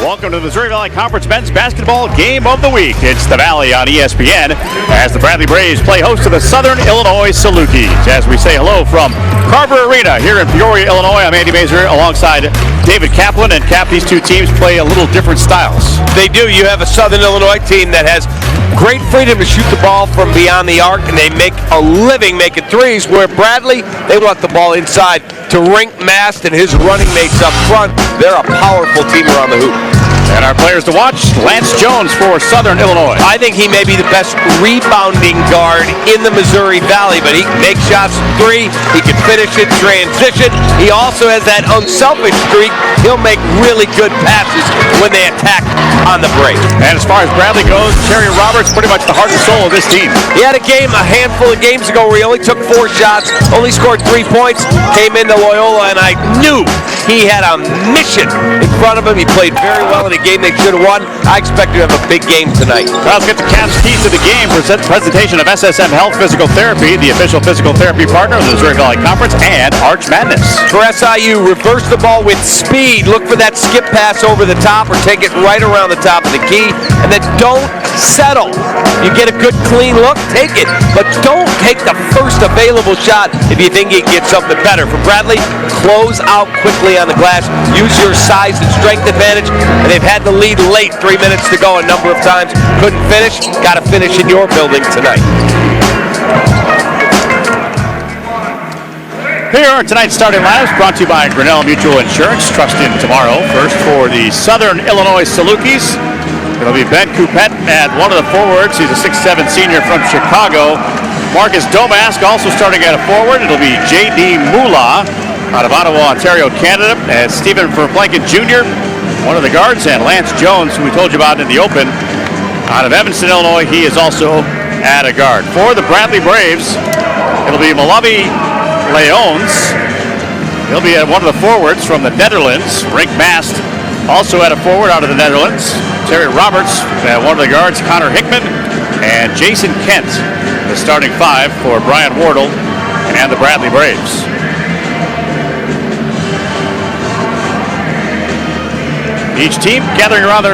Welcome to the Missouri Valley Conference Men's Basketball Game of the Week. It's the Valley on ESPN as the Bradley Braves play host to the Southern Illinois Salukis. As we say hello from Carver Arena here in Peoria, Illinois, I'm Andy Mazur alongside David Kaplan. And Cap, these two teams play a little different styles. They do. You have a Southern Illinois team that has great freedom to shoot the ball from beyond the arc, and they make a living making threes, where Bradley, they want the ball inside to Rink Mast and his running mates up front. They're a powerful team around the hoop. And our players to watch, Lance Jones for Southern Illinois. I think he may be the best rebounding guard in the Missouri Valley, but he can make shots from three. He can finish in transition. He also has that unselfish streak. He'll make really good passes when they attack on the break. And as far as Bradley goes, Terry Roberts, pretty much the heart and soul of this team. He had a handful of games ago where he only took 4 shots, only scored 3 points, came into Loyola, and I knew he had a mission in front of him. He played very well in a game they should have won. I expect to have a big game tonight. Well, let's get the Caps keys to the game. Presentation of SSM Health Physical Therapy, the official physical therapy partner of the Missouri Valley Conference, and Arch Madness. For SIU, reverse the ball with speed. Look for that skip pass over the top or take it right around the top of the key. And then don't settle. You get a good clean look, take it. But don't take the first available shot if you think you can get something better. For Bradley, close out quickly on the glass. Use your size and strength advantage. And they've had the lead late, 3 minutes to go a number of times. Couldn't finish. Got to finish in your building tonight. Here are tonight's starting lineups brought to you by Grinnell Mutual Insurance. Trust in tomorrow. First for the Southern Illinois Salukis. It'll be Ben Coupette at one of the forwards. He's a 6'7" senior from Chicago. Marcus Domask also starting at a forward. It'll be J.D. Mula out of Ottawa, Ontario, Canada. And Stephen Verplanken Jr., one of the guards, and Lance Jones, who we told you about in the open, out of Evanston, Illinois. He is also at a guard. For the Bradley Braves, it'll be Malavi Leons. He'll be at one of the forwards from the Netherlands. Rink Mast also at a forward out of the Netherlands. Terry Roberts at one of the guards. Connor Hickman and Jason Kent, the starting 5 for Brian Wardle and the Bradley Braves. Each team gathering around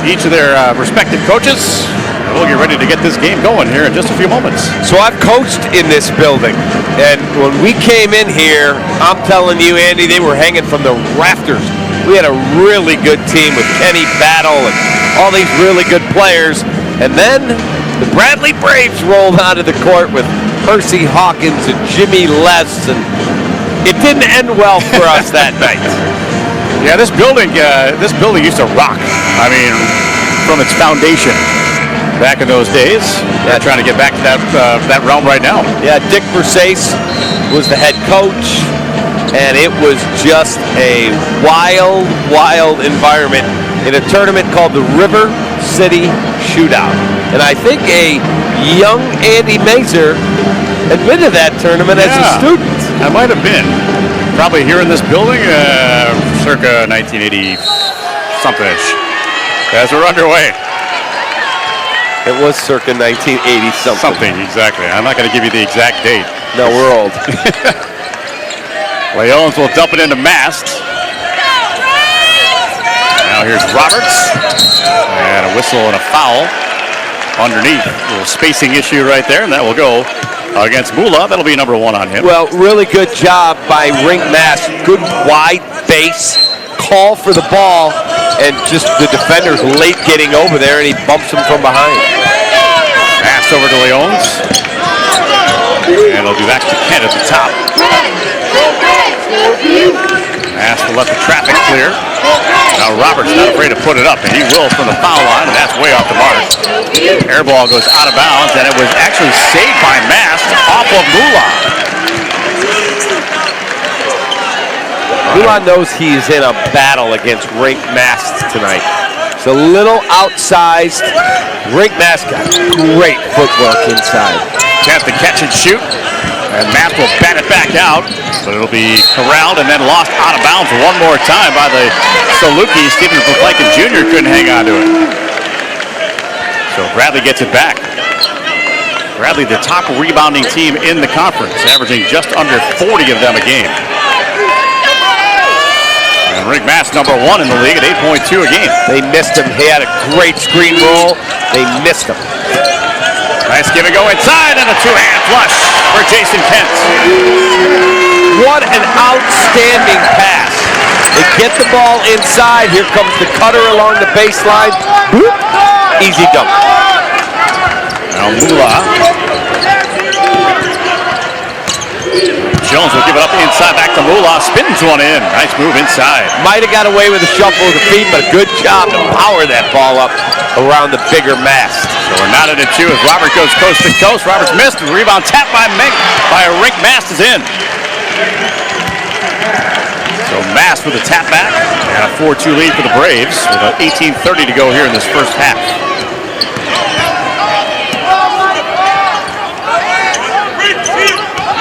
each of their respective coaches. We'll get ready to get this game going here in just a few moments. So I've coached in this building, and when we came in here, I'm telling you, Andy, they were hanging from the rafters. We had a really good team with Kenny Battle and all these really good players. And then the Bradley Braves rolled onto the court with Percy Hawkins and Jimmy Les, and it didn't end well for us that night. Yeah, this building used to rock. I mean, from its foundation back in those days. Yeah, trying to get back to that realm right now. Yeah, Dick Versace was the head coach, and it was just a wild, wild environment in a tournament called the River City Shootout. And I think a young Andy Mazur had been to that tournament as a student. I might have been. Probably here in this building, circa 1980 something-ish. As we're underway. It was circa 1980 something. Something, exactly. I'm not going to give you the exact date. No, we're old. Leons will dump it into Mast. Now here's Roberts. And a whistle and a foul underneath. A little spacing issue right there, and that will go against Mula. That'll be number 1 on him. Well, really good job by Rink Mast. Good wide base, call for the ball, and just the defender's late getting over there, and he bumps him from behind. Pass over to Leons. And it'll be back to Kent at the top. Pass will let the traffic clear. Now Roberts not afraid to put it up, and he will from the foul line, and that's way off the mark. Air ball goes out of bounds, and it was actually saved by Mast off of Mula. Mula knows he's in a battle against Rink Mast tonight. It's a little outsized. Rink Mast got great footwork inside. Kent to catch and shoot. And Mast will bat it back out, but it'll be corralled and then lost out of bounds one more time by the Salukis. Stephen Verplanken Jr. couldn't hang on to it. So Bradley gets it back. Bradley, the top rebounding team in the conference, averaging just under 40 of them a game. And Rick Mass, number 1 in the league at 8.2 a game. They missed him. He had a great screen roll. They missed him. Nice give and go inside and a two-hand flush for Jason Kent. What an outstanding pass. They get the ball inside. Here comes the cutter along the baseline. Boop. Easy dunk. Now Mula. Jones will give it up inside, back to Mula. Spins one in. Nice move inside. Might have got away with a shuffle of the feet, but a good job to power that ball up around the bigger mast. So we're knotted at 2 as Robert goes coast to coast. Robert's missed. The rebound tapped by Rick Mast is in. So Mast with a tap back. And a 4-2 lead for the Braves with 18:30 to go here in this first half.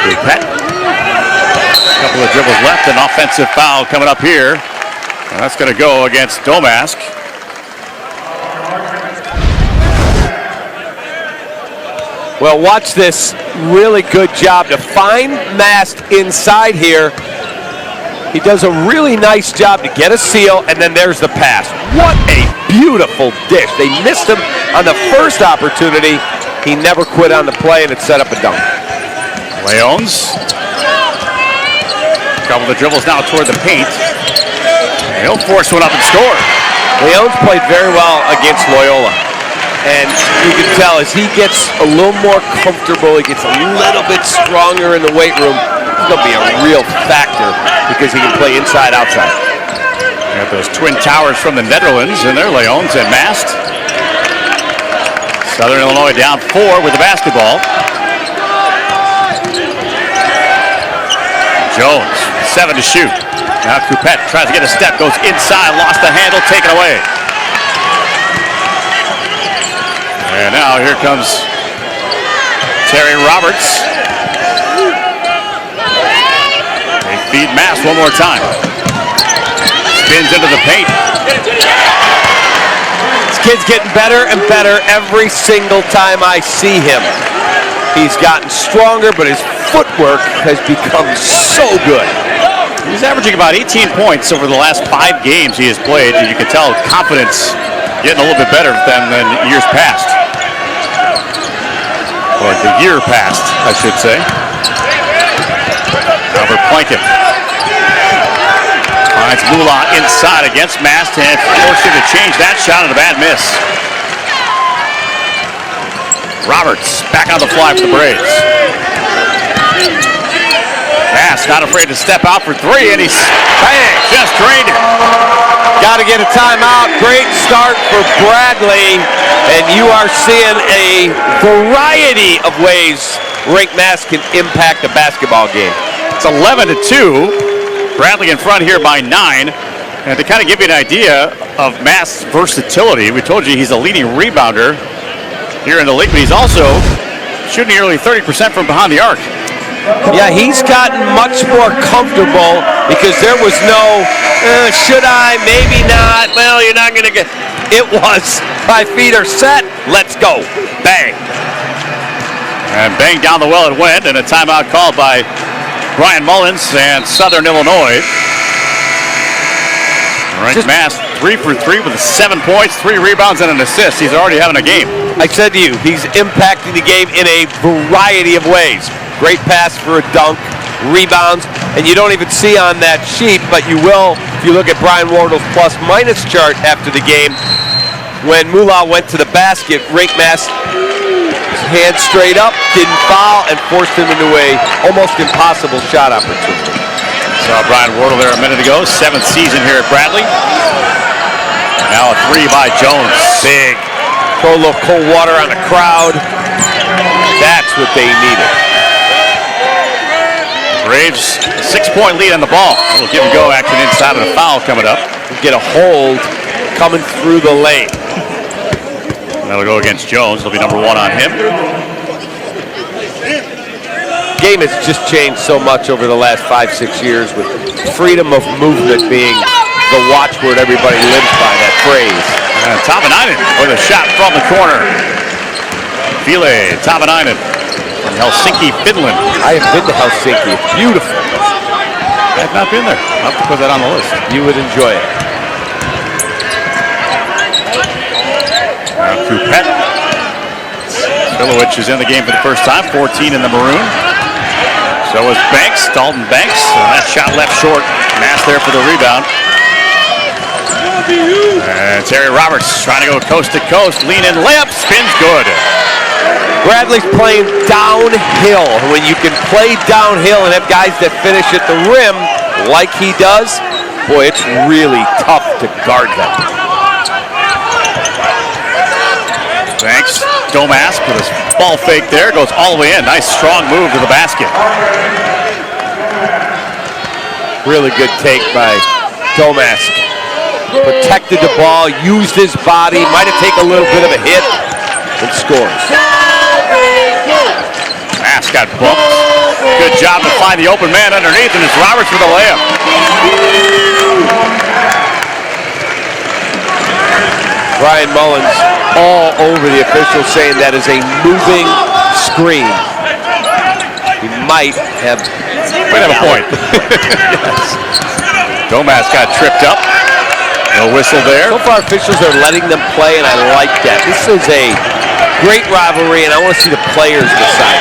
Big Pet. A couple of dribbles left. An offensive foul coming up here. And that's going to go against Domask. Well, watch this. Really good job to find Mast inside here. He does a really nice job to get a seal, and then there's the pass. What a beautiful dish. They missed him on the first opportunity. He never quit on the play, and it set up a dunk. Leones. A couple of dribbles now toward the paint. And he'll force one up and score. Leones played very well against Loyola. And you can tell as he gets a little more comfortable, he gets a little bit stronger in the weight room, he's going to be a real factor because he can play inside, outside. Got those twin towers from the Netherlands in there, Leones and Mast. Southern Illinois down 4 with the basketball. Jones, 7 to shoot. Now Coupette tries to get a step, goes inside, lost the handle, taken away. And now here comes Terry Roberts. They feed Mass one more time. Spins into the paint. This kid's getting better and better every single time I see him. He's gotten stronger, but his footwork has become so good. He's averaging about 18 points over the last 5 games he has played. And you can tell confidence getting a little bit better than years past. Or the year past, I should say. Albert Plankin finds Mula inside against Mast and forced him to change that shot and a bad miss. Roberts back on the fly for the Braves. Mast not afraid to step out for 3 and he's bang, just drained it. Got to get a timeout. Great start for Bradley. And you are seeing a variety of ways Rick Mast can impact a basketball game. It's 11-2. Bradley in front here by 9. And to kind of give you an idea of Mast's versatility, we told you he's a leading rebounder here in the league, but he's also shooting nearly 30% from behind the arc. Yeah, he's gotten much more comfortable because there was no, should I, maybe not, well, you're not going to get, it was, my feet are set, let's go, bang. And bang down the well it went, and a timeout called by Brian Mullins and Southern Illinois. Rick Mast 3 for 3 with 7 points, 3 rebounds, and an assist. He's already having a game. I said to you, he's impacting the game in a variety of ways. Great pass for a dunk, rebounds, and you don't even see on that sheet, but you will if you look at Brian Wardle's plus-minus chart after the game. When Mula went to the basket, Rick Mast hand straight up, didn't foul, and forced him into a almost impossible shot opportunity. Saw Brian Wardle there a minute ago, 7th season here at Bradley. Now a 3 by Jones. Big. Throw a little cold water on the crowd. That's what they needed. Braves, a 6-point lead on the ball. A little give and go action inside of the foul coming up. Get a hold coming through the lane. That'll go against Jones. It'll be number 1 on him. Game has just changed so much over the last 5-6 years with freedom of movement being the watchword everybody lives by, that phrase. Tavanainen with a shot from the corner. Ville Tavanainen from Helsinki, Finland. I have been to Helsinki. It's beautiful. I've not been there. I'll have to put that on the list. You would enjoy it. Coupet. Filowich is in the game for the first time, 14 in the maroon. So is Banks, Dalton Banks. That shot left short. Mass there for the rebound. And Terry Roberts trying to go coast to coast. Lean in layup, spins good. Bradley's playing downhill. When you can play downhill and have guys that finish at the rim like he does, boy, it's really tough to guard them. Banks, Domask with his ball fake there, goes all the way in. Nice strong move to the basket. Really good take by Domask. Protected the ball, used his body, might have taken a little bit of a hit, and scores. Mask got bumped. Good job to find the open man underneath, and it's Roberts with a layup. Ryan Mullins all over the officials saying that is a moving screen. He might have a point. Yes. Domas got tripped up. No whistle there. So far, officials are letting them play, and I like that. This is a great rivalry, and I want to see the players decide.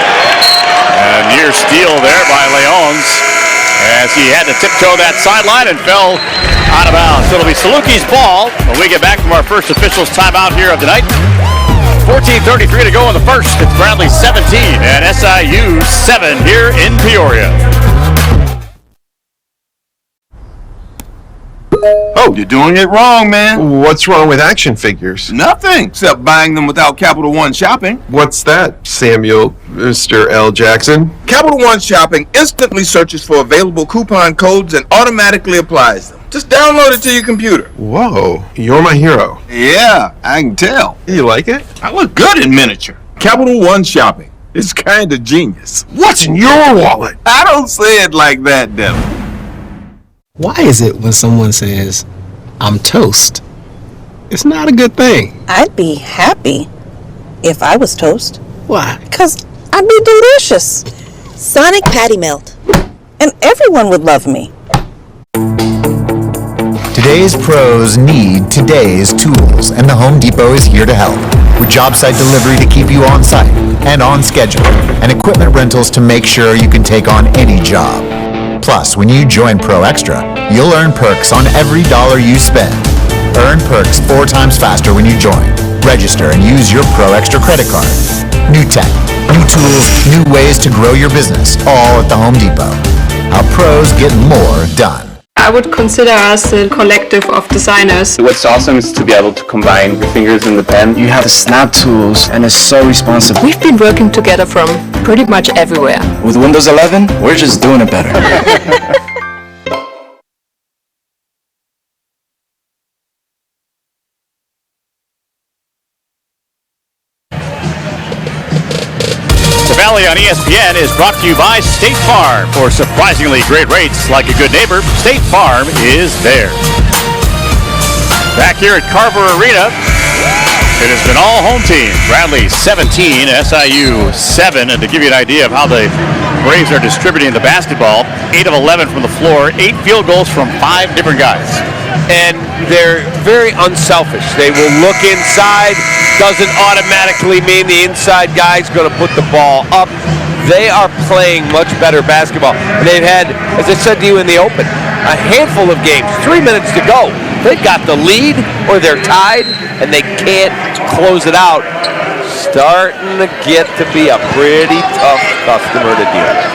And near steal there by Leons as he had to tiptoe that sideline and fell out of bounds. So it'll be Salukis' ball when we get back from our first officials timeout here of the night. 14:33 to go in the first. It's Bradley 17 and SIU 7 here in Peoria. Oh, you're doing it wrong, man. What's wrong with action figures? Nothing, except buying them without Capital One Shopping. What's that, Samuel, Mr. L. Jackson? Capital One Shopping instantly searches for available coupon codes and automatically applies them. Just download it to your computer. Whoa, you're my hero. Yeah, I can tell. You like it? I look good in miniature. Capital One Shopping. It's kind of genius. What's in your wallet? I don't say it like that, Devin. Why is it when someone says, I'm toast, it's not a good thing? I'd be happy if I was toast. Why? Because I'd be delicious. Sonic Patty Melt. And everyone would love me. Today's pros need today's tools, and the Home Depot is here to help. With job site delivery to keep you on site and on schedule, and equipment rentals to make sure you can take on any job. Plus, when you join Pro Extra, you'll earn perks on every dollar you spend. Earn perks 4 times faster when you join. Register and use your Pro Extra credit card. New tech, new tools, new ways to grow your business, all at the Home Depot. How pros get more done. I would consider us a collective of designers. What's awesome is to be able to combine your fingers in the pen. You have the snap tools and it's so responsive. We've been working together from pretty much everywhere. With Windows 11, we're just doing it better. Valley on ESPN is brought to you by State Farm. For surprisingly great rates, like a good neighbor, State Farm is there. Back here at Carver Arena, it has been all home team. Bradley 17, SIU 7. And to give you an idea of how the Braves are distributing the basketball, 8 of 11 from the floor, 8 field goals from 5 different guys. And they're very unselfish. They will look inside. Doesn't automatically mean the inside guy's going to put the ball up. They are playing much better basketball. And they've had, as I said to you in the open, a handful of games, 3 minutes to go. They've got the lead or they're tied and they can't close it out. Starting to get to be a pretty tough customer to deal with.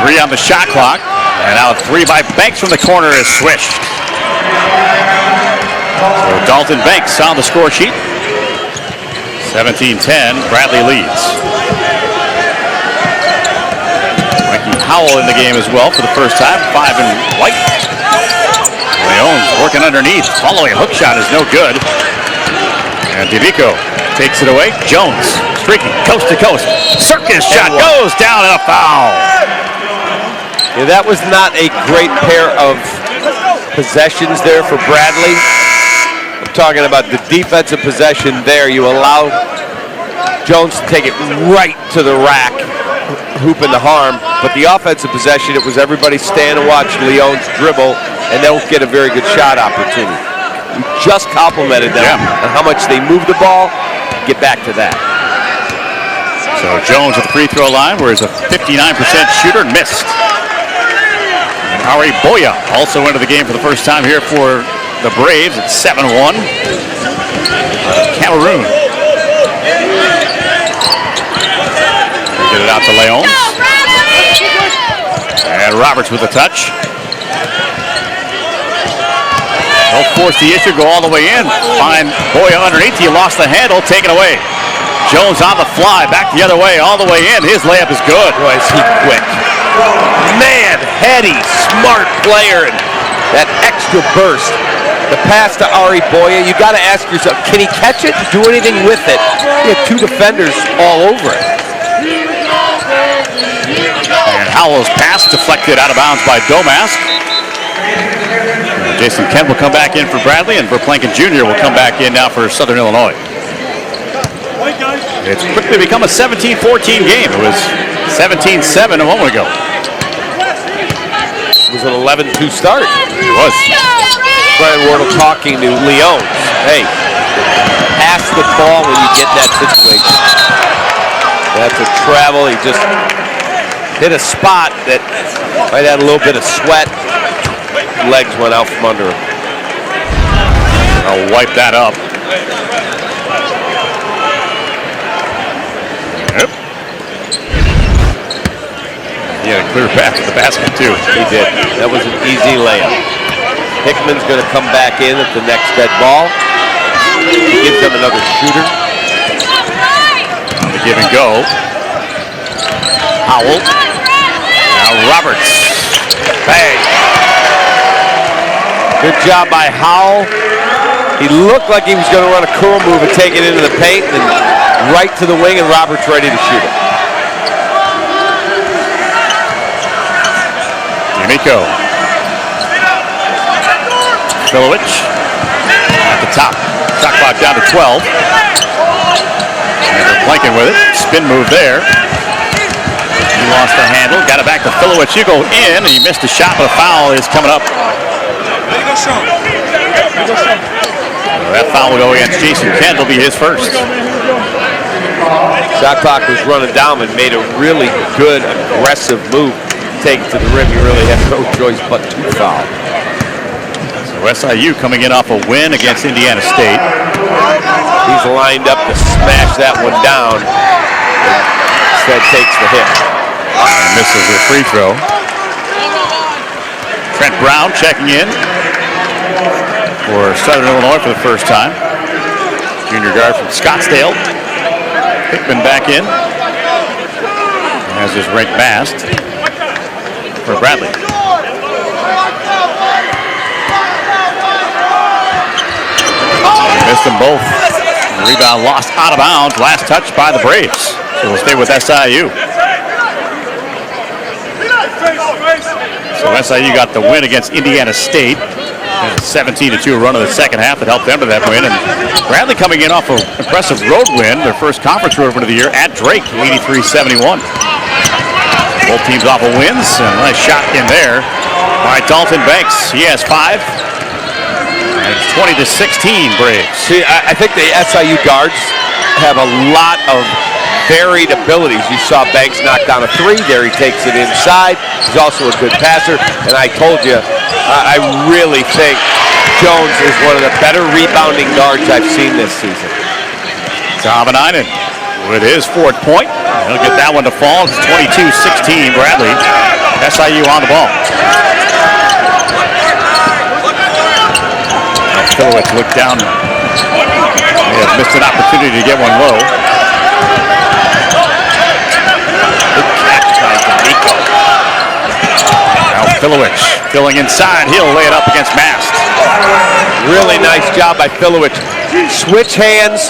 3 on the shot clock. And now 3 by Banks from the corner is swished. So Dalton Banks on the score sheet. 17-10, Bradley leads. Mikey Howell in the game as well for the first time, 5 in white. Leon's working underneath, following hook shot is no good. And DeVico takes it away. Jones streaking coast to coast. Circus shot goes down and a foul. Yeah, that was not a great pair of possessions there for Bradley. I'm talking about the defensive possession there. You allow Jones to take it right to the rack. hooping to harm, but the offensive possession, it was everybody stand and watch Leon's dribble, and they'll get a very good shot opportunity. We just complimented them on how much they move the ball. Get back to that. So Jones at the free throw line, where he's a 59% shooter, missed. And Ari Boya also into the game for the first time here for the Braves at 7-1. Cameroon. Get it out to Leon. And Roberts with a touch. He'll force the issue, go all the way in. Find Boya underneath. He lost the handle. Take it away. Jones on the fly. Back the other way. All the way in. His layup is good. Boy, is he quick. Man, heady, smart player. And that extra burst. The pass to Ari Boya. You got to ask yourself, can he catch it? Do anything with it? He had two defenders all over it. And Howell's pass deflected out of bounds by Domask. Jason Kent will come back in for Bradley, and Verplanken Jr. will come back in now for Southern Illinois. It's quickly become a 17-14 game. It was 17-7 a moment ago. It was an 11-2 start. It was. Brian Wardle talking to Leon. Hey, pass the ball when you get that situation. That's a travel. He just hit a spot that might add a little bit of sweat. Legs went out from under him. I'll wipe that up. Yep. He had a clear pass to the basket, too. He did. That was an easy layup. Hickman's going to come back in at the next dead ball. He gives them another shooter. On the give and go. Howell. Now Roberts. Bang. Good job by Howell. He looked like he was going to run a curl move and take it into the paint, and right to the wing, and Roberts ready to shoot it. D'Amico. Filovich at the top. Shot clock down to 12. And Verplanken with it. Spin move there. He lost the handle. Got it back to Filovich. You go in, and he missed a shot, but a foul is coming up. That foul will go against Jason Kent. Will be his first. Shot clock was running down and made a really good, aggressive move. Take it to the rim. You really had no choice but to foul. So SIU coming in off a win against Indiana State. He's lined up to smash that one down. Instead takes the hit. And misses the free throw. Trent Brown checking in for Southern Illinois for the first time. Junior guard from Scottsdale. Hickman back in. Has his rink masked for Bradley. Missed them both. The rebound lost out of bounds. Last touch by the Braves. So we'll stay with SIU. So SIU got the win against Indiana State. And a 17-2 run in the second half that helped them to that win. And Bradley coming in off an impressive road win, their first conference road win of the year at Drake, 83-71. Both teams off of wins, and a nice shot in there by Dalton Banks. He has 5. And it's 20-16 Braves. See, I think the SIU guards have a lot of varied abilities. You saw Banks knock down a 3. There he takes it inside. He's also a good passer. And I told you, I really think Jones is one of the better rebounding guards I've seen this season. Tavanainen with his fourth point. He'll get that one to fall. It's 22-16 Bradley. SIU on the ball. Filovich looked down. May have missed an opportunity to get one low. Good catch by D'Amico. Now Filovich filling inside. He'll lay it up against Mast. Really nice job by Filovich. Switch hands.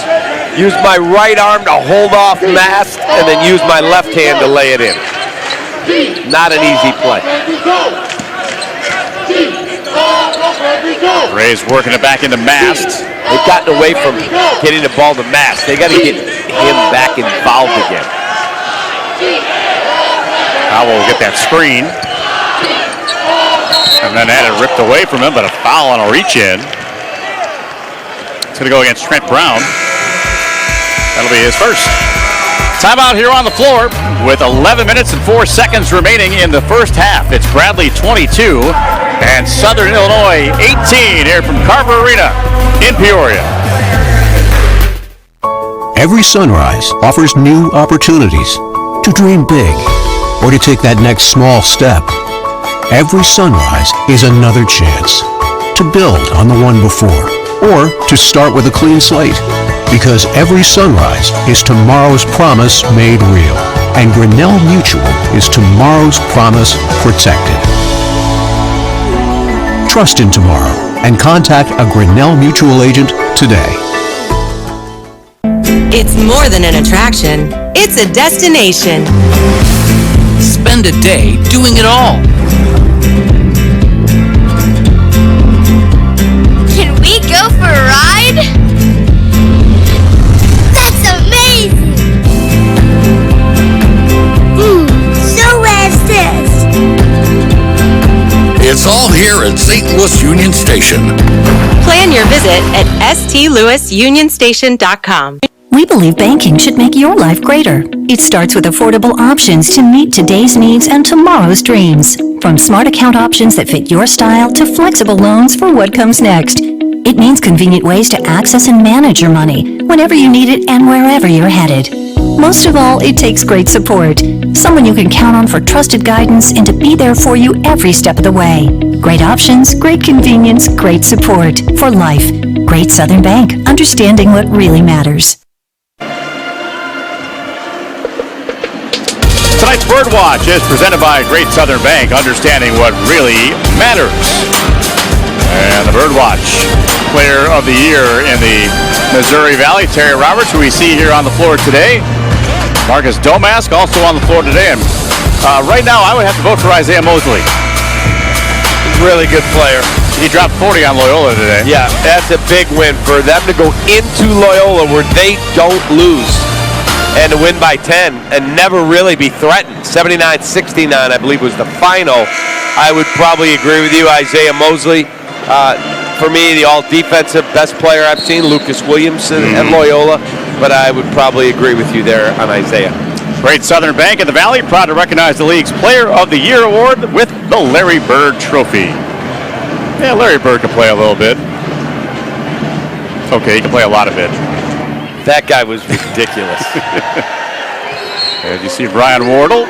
Use my right arm to hold off Mast, and then use my left hand to lay it in. Not an easy play. Ray's working it back into Mast. They've gotten away from getting the ball to Mast. They got to get him back involved again. Howell will get that screen. And then had it ripped away from him, but a foul on a reach-in. It's going to go against Trent Brown. That'll be his first. Timeout here on the floor with 11 minutes and 4 seconds remaining in the first half. It's Bradley 22 and Southern Illinois 18 here from Carver Arena in Peoria. Every sunrise offers new opportunities to dream big or to take that next small step. Every sunrise is another chance to build on the one before or to start with a clean slate. Because every sunrise is tomorrow's promise made real. And Grinnell Mutual is tomorrow's promise protected. Trust in tomorrow and contact a Grinnell Mutual agent today. It's more than an attraction. It's a destination. Spend a day doing it all. Can we go for a ride? It's all here at St. Louis Union Station. Plan your visit at stlouisunionstation.com. We believe banking should make your life greater. It starts with affordable options to meet today's needs and tomorrow's dreams. From smart account options that fit your style to flexible loans for what comes next. It means convenient ways to access and manage your money whenever you need it and wherever you're headed. Most of all, it takes great support. Someone you can count on for trusted guidance and to be there for you every step of the way. Great options, great convenience, great support. For life. Great Southern Bank. Understanding what really matters. Tonight's Birdwatch is presented by Great Southern Bank, understanding what really matters. And the Birdwatch Player of the Year in the Missouri Valley, Terry Roberts, who we see here on the floor today. Marcus Domask also on the floor today. And right now, I would have to vote for Isaiah Mosley. Really good player. He dropped 40 on Loyola today. Yeah, that's a big win for them to go into Loyola where they don't lose and to win by 10 and never really be threatened. 79-69, I believe, was the final. I would probably agree with you, Isaiah Mosley. For me, the all-defensive best player I've seen, Lucas Williamson at Loyola, but I would probably agree with you there on Isaiah. Great Southern Bank in the Valley, proud to recognize the league's Player of the Year award with the Larry Bird Trophy. Yeah, Larry Bird can play a little bit. Okay, he can play a lot of it. That guy was ridiculous. As you see Brian Wardle,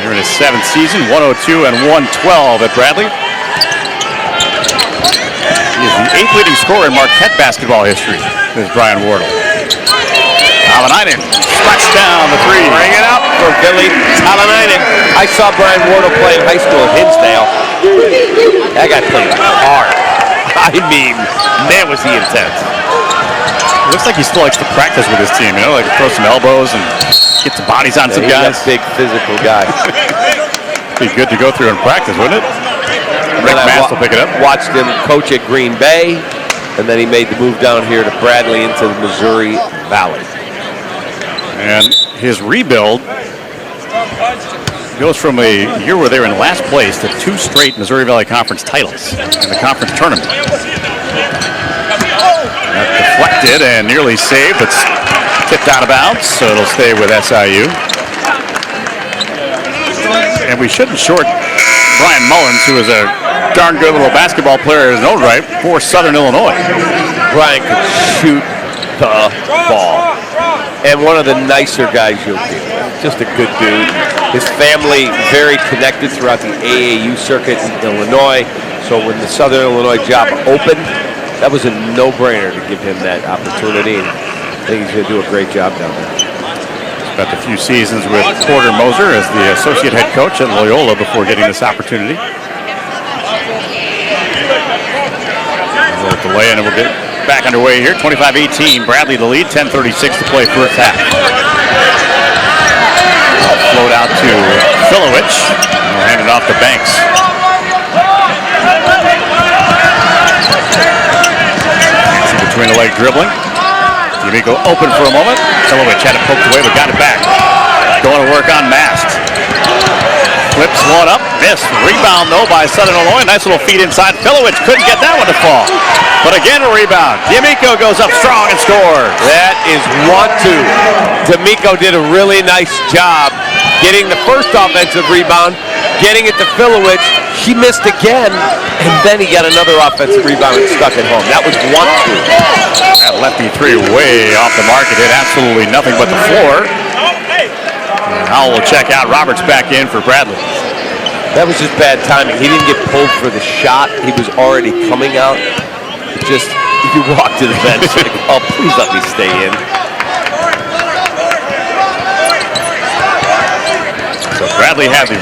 here in his 7th season, 102 and 112 at Bradley. He is the 8th leading scorer in Marquette basketball history. This is Brian Wardle. Alanainen slots down the three. Bring it up for Billy Alanainen. I saw Brian Wardle play in high school at Hinsdale. That guy played hard. I mean, man, was he intense. Looks like he still likes to practice with his team, you know, like throw some elbows and get some bodies on some guys. He's a big physical guy. Be good to go through and practice, wouldn't it? Rick Mast will pick it up. Watched him coach at Green Bay, and then he made the move down here to Bradley into the Missouri Valley. And his rebuild goes from a year where they were in last place to 2 straight Missouri Valley Conference titles in the conference tournament. Deflected and nearly saved, but tipped out of bounds, so it'll stay with SIU. And we shouldn't short Brian Mullins, who is a darn good little basketball player in his own right for Southern Illinois. Brian could shoot the ball. And one of the nicer guys you'll deal with. Just a good dude. His family very connected throughout the AAU circuit in Illinois. So when the Southern Illinois job opened, that was a no-brainer to give him that opportunity. And I think he's going to do a great job down there. Spent a few seasons with Porter Moser as the associate head coach at Loyola before getting this opportunity. A little delay and we'll get back underway here. 25-18, Bradley the lead, 10:36 to play first half. Float out to Filowich. We'll hand it off to Banks. Between the leg dribbling. D'Amico open for a moment. Filowich had it poked away but got it back. Going to work on Mast. Flips one up, missed. Rebound, though, by Southern Illinois. Nice little feed inside. Filowich couldn't get that one to fall. But again, a rebound. D'Amico goes up strong and scores. That is 1-2. D'Amico did a really nice job getting the first offensive rebound, getting it to Filowich. He missed again, and then he got another offensive rebound and stuck it home. That was 1-2. That lefty three way off the mark. It did absolutely nothing but the floor. And Howell will check out. Roberts back in for Bradley. That was just bad timing. He didn't get pulled for the shot. He was already coming out. Just, you walk to the bench like, oh, please let me stay in. So Bradley had the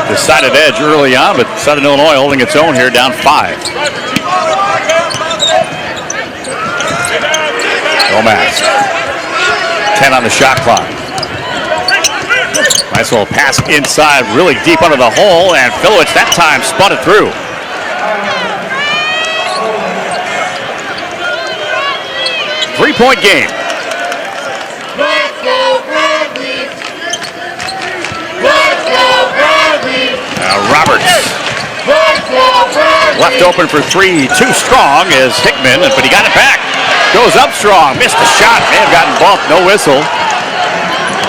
decided edge early on, but Southern Illinois holding its own here, down 5. Gomez. 10 on the shot clock. Nice little pass inside, really deep under the hole, and Filowich that time spun it through. Three-point game. Roberts. Left open for three, too strong is Hickman, but he got it back. Goes up strong, missed the shot, may have gotten bumped, no whistle.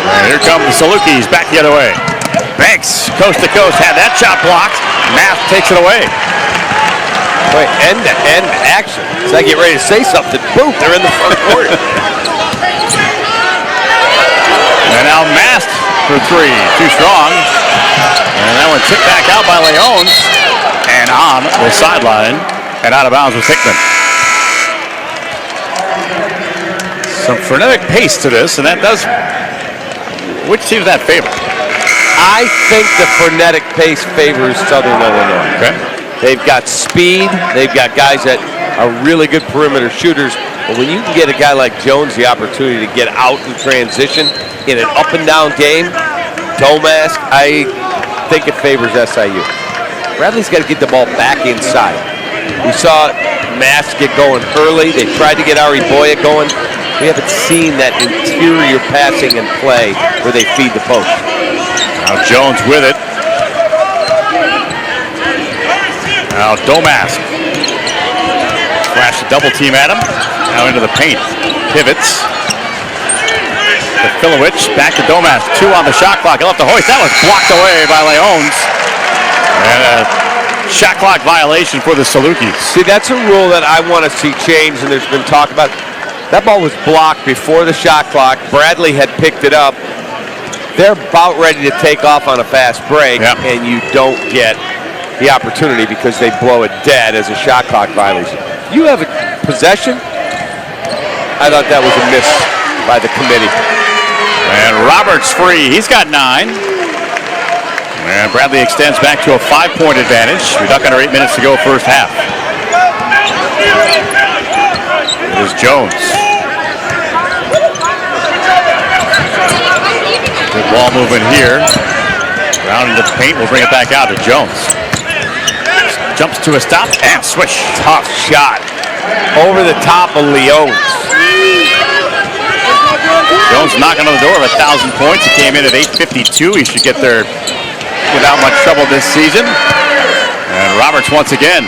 And here come the Salukis back the other way. Banks, coast to coast, had that shot blocked. Math takes it away. Wait, end-to-end action. As I get ready to say something, boom, they're in the front court. And now Mast for three, too strong. And that one tipped back out by Leones. And on the sideline and out of bounds with Hickman. Some frenetic pace to this, and that does. Which team does that favor? I think the frenetic pace favors Southern Illinois. Okay. They've got speed. They've got guys that are really good perimeter shooters. But when you can get a guy like Jones the opportunity to get out in transition in an up and down game, Domask, I think it favors SIU. Bradley's got to get the ball back inside. We saw Mask get going early. They tried to get Ari Boya going. We haven't seen that interior passing and play where they feed the post. Now Jones with it. Now Domask. Flash the double team at him. Now into the paint. Pivots. To Filowich. Back to Domask. 2 on the shot clock. He'll have to hoist. That was blocked away by Leones. And a shot clock violation for the Salukis. See, that's a rule that I want to see changed, and there's been talk about. That ball was blocked before the shot clock. Bradley had picked it up. They're about ready to take off on a fast break, and you don't get the opportunity because they blow it dead as a shot clock violation. You have a possession? I thought that was a miss by the committee. And Roberts free. He's got 9. And Bradley extends back to a 5-point advantage. We're stuck under 8 minutes to go first half. It is Jones. Good ball movement here. Round into the paint. We'll bring it back out to Jones. Jumps to a stop and swish. Tough shot. Over the top of Leones. Jones knocking on the door of 1,000 points. He came in at 852. He should get there without much trouble this season. And Roberts once again.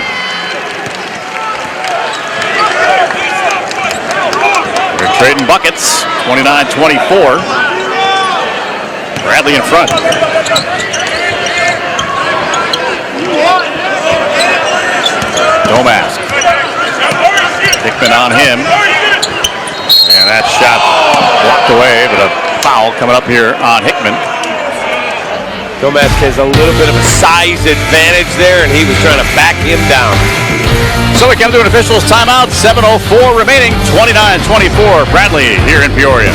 They're trading buckets. 29-24. Bradley in front. Domask. Hickman on him. And that shot blocked away, but a foul coming up here on Hickman. Domask has a little bit of a size advantage there, and he was trying to back him down. So we come to an official's timeout. 7:04 remaining. 29-24. Bradley here in Peoria.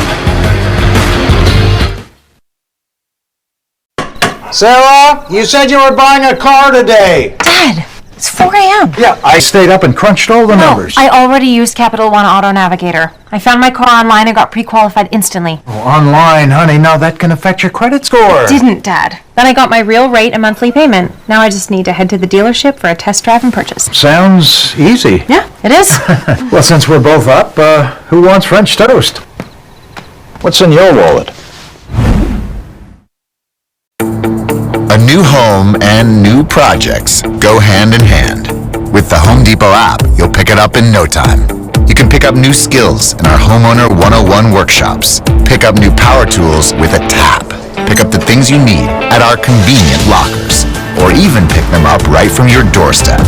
Sarah, you said you were buying a car today. Dad, it's 4 a.m. Yeah, I stayed up and crunched all the numbers. I already used Capital One Auto Navigator. I found my car online and got pre-qualified instantly. Oh, online, honey. Now that can affect your credit score. It didn't, Dad. Then I got my real rate and monthly payment. Now I just need to head to the dealership for a test drive and purchase. Sounds easy. Yeah, it is. Well, since we're both up, who wants French toast? What's in your wallet? A new home and new projects go hand in hand. With the Home Depot app, you'll pick it up in no time. You can pick up new skills in our Homeowner 101 workshops. Pick up new power tools with a tap. Pick up the things you need at our convenient lockers. Or even pick them up right from your doorstep.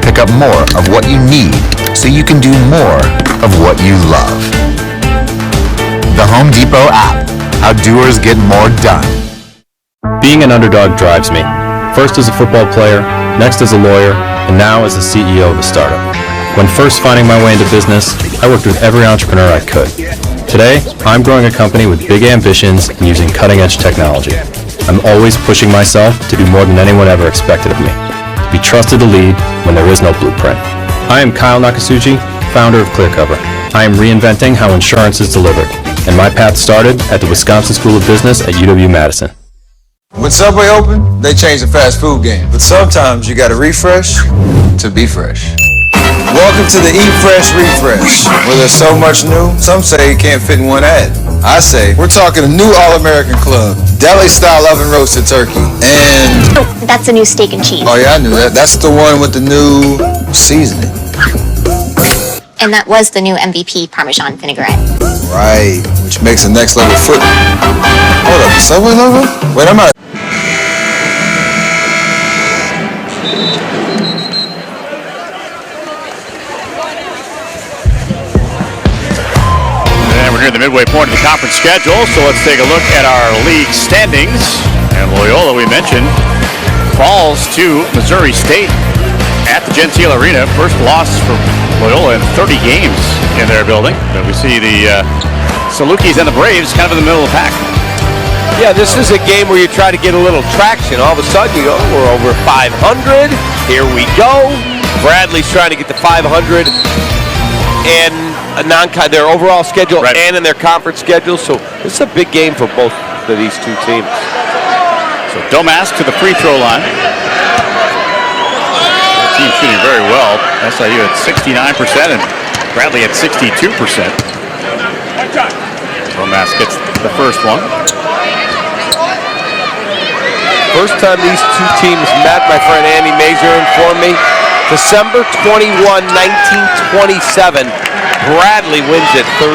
Pick up more of what you need so you can do more of what you love. The Home Depot app. How doers get more done. Being an underdog drives me. First as a football player, next as a lawyer, and now as the CEO of a startup. When first finding my way into business, I worked with every entrepreneur I could. Today, I'm growing a company with big ambitions and using cutting-edge technology. I'm always pushing myself to do more than anyone ever expected of me. To be trusted to lead when there is no blueprint. I am Kyle Nakasuchi, founder of ClearCover. I am reinventing how insurance is delivered, and my path started at the Wisconsin School of Business at UW-Madison. When Subway opened, they changed the fast food game. But sometimes you gotta refresh to be fresh. Welcome to the Eat Fresh Refresh, where there's so much new, some say it can't fit in one ad. I say, we're talking a new All-American Club, deli-style oven roasted turkey, and... Oh, that's a new steak and cheese. Oh yeah, I knew that. That's the one with the new seasoning. And that was the new MVP Parmesan vinaigrette. Right, which makes the next level foot. Hold up, the Subway logo? Wait, I'm out. We're near the midway point of the conference schedule, so let's take a look at our league standings. And Loyola, we mentioned, falls to Missouri State at the Gentile Arena. First loss for Loyola in 30 games in their building. And we see the Salukis and the Braves kind of in the middle of the pack. Yeah, this is a game where you try to get a little traction. All of a sudden, you go, we're over 500. Here we go. Bradley's trying to get to 500. And their overall schedule and in their conference schedule. So this is a big game for both of these two teams. So Domask to the free throw line. The team shooting very well. SIU at 69% and Bradley at 62%. Domask gets the first one. First time these two teams met, my friend Andy Mazur informed me, December 21, 1927. Bradley wins at 31-23.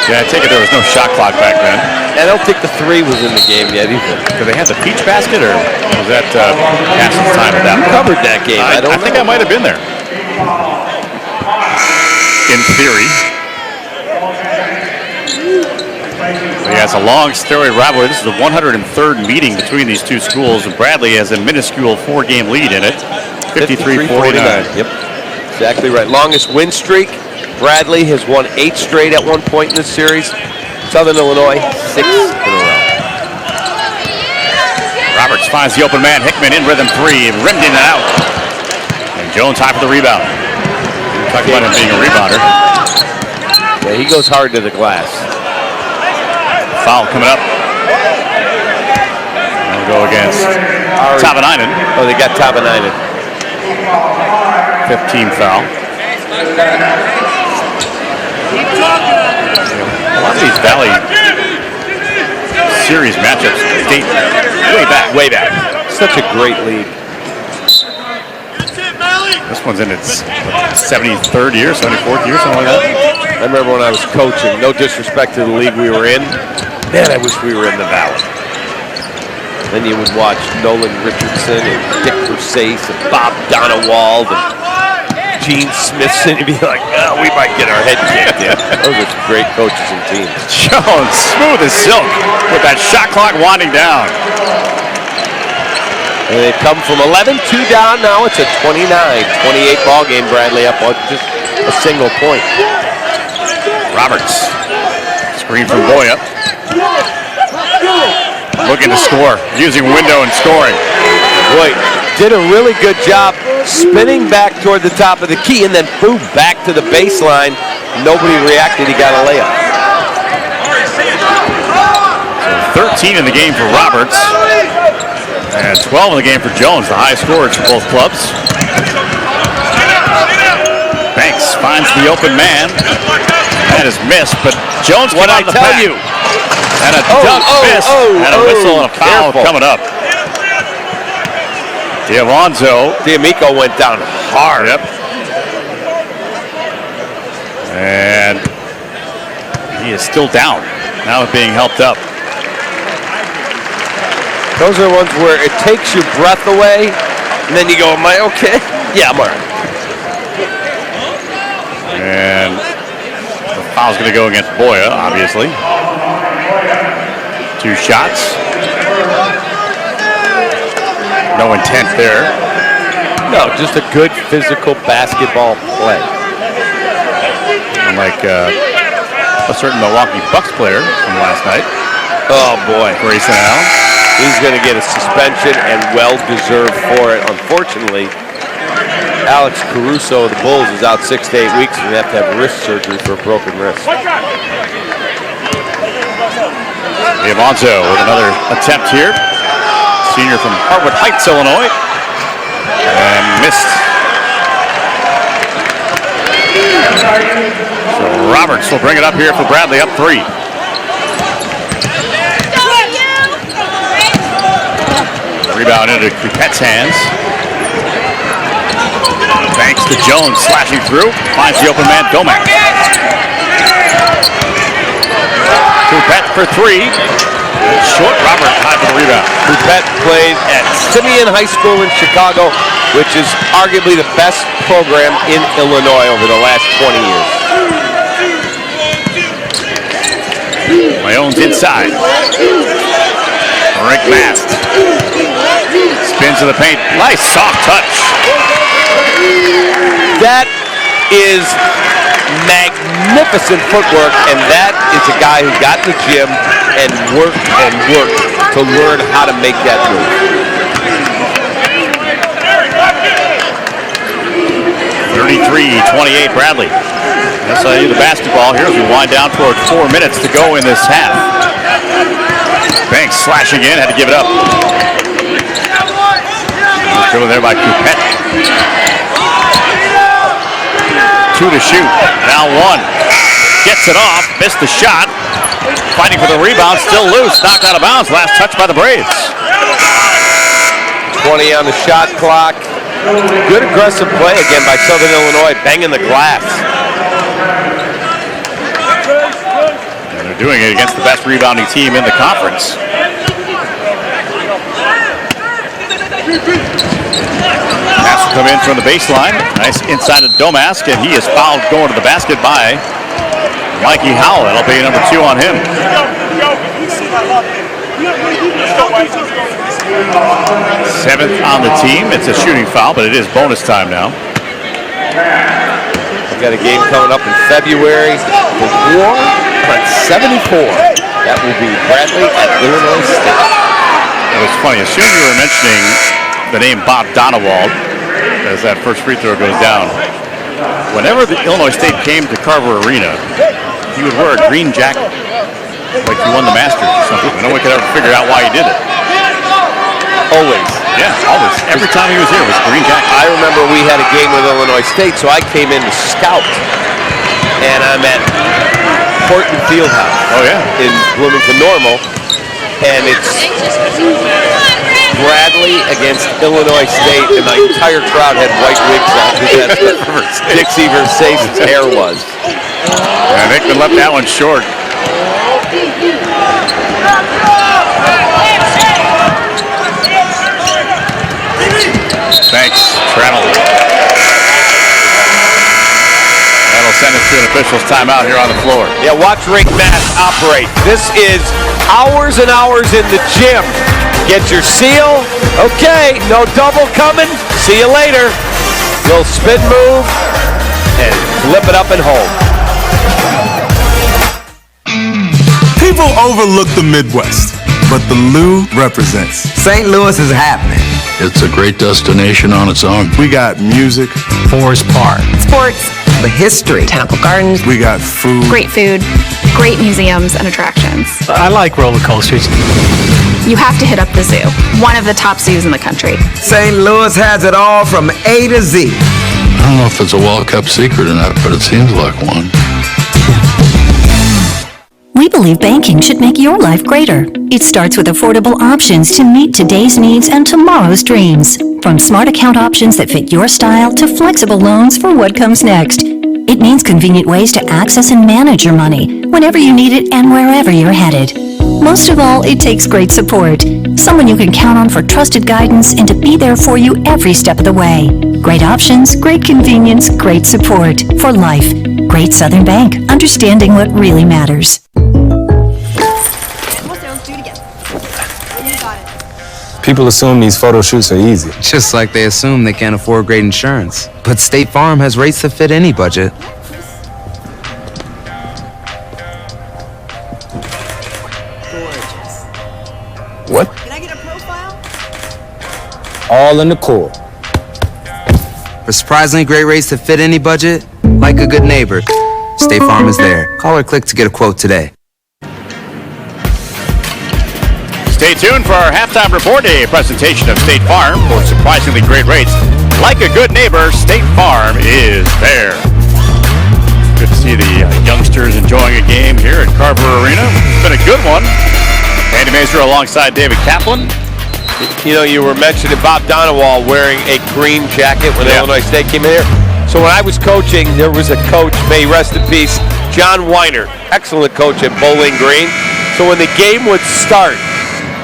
Yeah, I take it there was no shot clock back then. I don't think the three was in the game yet either. Did they have the peach basket, or was that past its time at that point? Covered that game. I think I might have been there. In theory. But yeah, it's a long story rivalry. This is the 103rd meeting between these two schools, and Bradley has a minuscule 4-game lead in it. 53-49. Yep. Exactly right. Longest win streak. Bradley has won 8 straight at one point in this series. Southern Illinois, 6 in a row. Roberts finds the open man. Hickman in rhythm 3, rimmed in and out. And Jones high for the rebound. Talk about him being a rebounder. Yeah, he goes hard to the glass. Foul coming up. We'll go against Tavanainen. Oh, they got Tavanainen. 15th foul. A lot of these Valley Series matchups date way back. Such a great league. This one's in its 73rd year, 74th year, something like that. I remember when I was coaching, no disrespect to the league we were in, man, I wish we were in the Valley. Then you would watch Nolan Richardson and Dick Versace and Bob Donewald and Gene Smithson, and be like, oh, we might get our head kicked in. Those are some great coaches and teams. Jones, smooth as silk, with that shot clock winding down. And they come from 11-2 down. Now it's a 29-28 ball game. Bradley up on just a single point. Roberts, screen from Boya. Looking to score, using window and scoring. Boy, did a really good job spinning back toward the top of the key and then boom, back to the baseline. Nobody reacted. He got a layup. So 13 in the game for Roberts. And 12 in the game for Jones, the high scorers for both clubs. Banks finds the open man. That is missed, but Jones What I on the tell back. you. And a dunk miss. And a whistle and a foul careful. coming up. D'Amico went down hard. Yep. And he is still down. Now being helped up. Those are the ones where it takes your breath away, and then you go, am I okay? Yeah, I'm all right. And the foul's going to go against Boya, obviously. 2 shots. No intent there. No, just a good physical basketball play. Unlike a certain Milwaukee Bucks player from last night. Oh, boy. Grayson Allen. He's going to get a suspension and well-deserved for it. Unfortunately, Alex Caruso of the Bulls is out 6 to 8 weeks and have to have wrist surgery for a broken wrist. Alonso with another attempt here. Senior from Harwood Heights, Illinois. And missed. So Roberts will bring it up here for Bradley, up 3. Rebound into Coupette's hands. Banks to Jones, slashing through. Finds the open man, Domac. Coupette for 3. Short, Robert high for the rebound. Coupette played at Simeon High School in Chicago, which is arguably the best program in Illinois over the last 20 years. Leone's inside. Rick Mast. Spins to the paint. Nice soft touch. That is magnificent footwork, and that is a guy who got in the gym and worked to learn how to make that move. 33-28 Bradley. SIU the basketball here as we wind down toward 4 minutes to go in this half. Banks slashing in, had to give it up. Driven there by Coupette. 2 to shoot. Now 1. Gets it off. Missed the shot. Fighting for the rebound. Still loose. Knocked out of bounds. Last touch by the Braves. 20 on the shot clock. Good aggressive play again by Southern Illinois. Banging the glass. And they're doing it against the best rebounding team in the conference. Pass will come in from the baseline. Nice inside of Domask, and he is fouled going to the basket by Mikey Howell. That'll be number 2 on him. 7th on the team. It's a shooting foul, but it is bonus time now. We've got a game coming up in February. The War on 74. That will be Bradley at Illinois State. It was funny. As soon as you were mentioning the name Bob Donewald, as that first free throw goes down, whenever the Illinois State came to Carver Arena, he would wear a green jacket, like he won the Masters or something. No one could ever figure out why he did it. Always. Yeah, always. Every time he was here, it was a green jacket. I remember we had a game with Illinois State, so I came in to scout. And I'm at Horton Fieldhouse. Oh, yeah. In Bloomington Normal. And it's Bradley against Illinois State, and the entire crowd had white wigs on because that's what Dick Versace's hair was. Yeah, Nick left that one short. Thanks, Treadle. That'll send us to an official's timeout here on the floor. Yeah, watch Rick Mast operate. This is hours and hours in the gym. Get your seal. Okay, no double coming. See you later. Little spin move and flip it up and home. People overlook the Midwest, but the Lou represents. St. Louis is happening. It's a great destination on its own. We got music, Forest Park, Sports, the history, Botanical Gardens, we got food, Great food, great museums and attractions. I like roller coasters. You have to hit up the zoo, one of the top zoos in the country. St. Louis has it all from A to Z. I don't know if it's a well-kept secret or not, but it seems like one. We believe banking should make your life greater. It starts with affordable options to meet today's needs and tomorrow's dreams. From smart account options that fit your style to flexible loans for what comes next. It means convenient ways to access and manage your money whenever you need it and wherever you're headed. Most of all, it takes great support. Someone you can count on for trusted guidance and to be there for you every step of the way. Great options, great convenience, great support. For life. Great Southern Bank. Understanding what really matters. People assume these photo shoots are easy. Just like they assume they can't afford great insurance. But State Farm has rates that fit any budget. What? Can I get a profile? All in the core. For surprisingly great rates that fit any budget, like a good neighbor, State Farm is there. Call or click to get a quote today. Stay tuned for our halftime report, a presentation of State Farm for surprisingly great rates. Like a good neighbor, State Farm is there. Good to see the youngsters enjoying a game here at Carver Arena. It's been a good one. Andy Mazer alongside David Kaplan. You know, you were mentioning Bob Donewall wearing a green jacket when Illinois State came in here. So when I was coaching, there was a coach, may he rest in peace, John Weiner, excellent coach at Bowling Green. So when the game would start,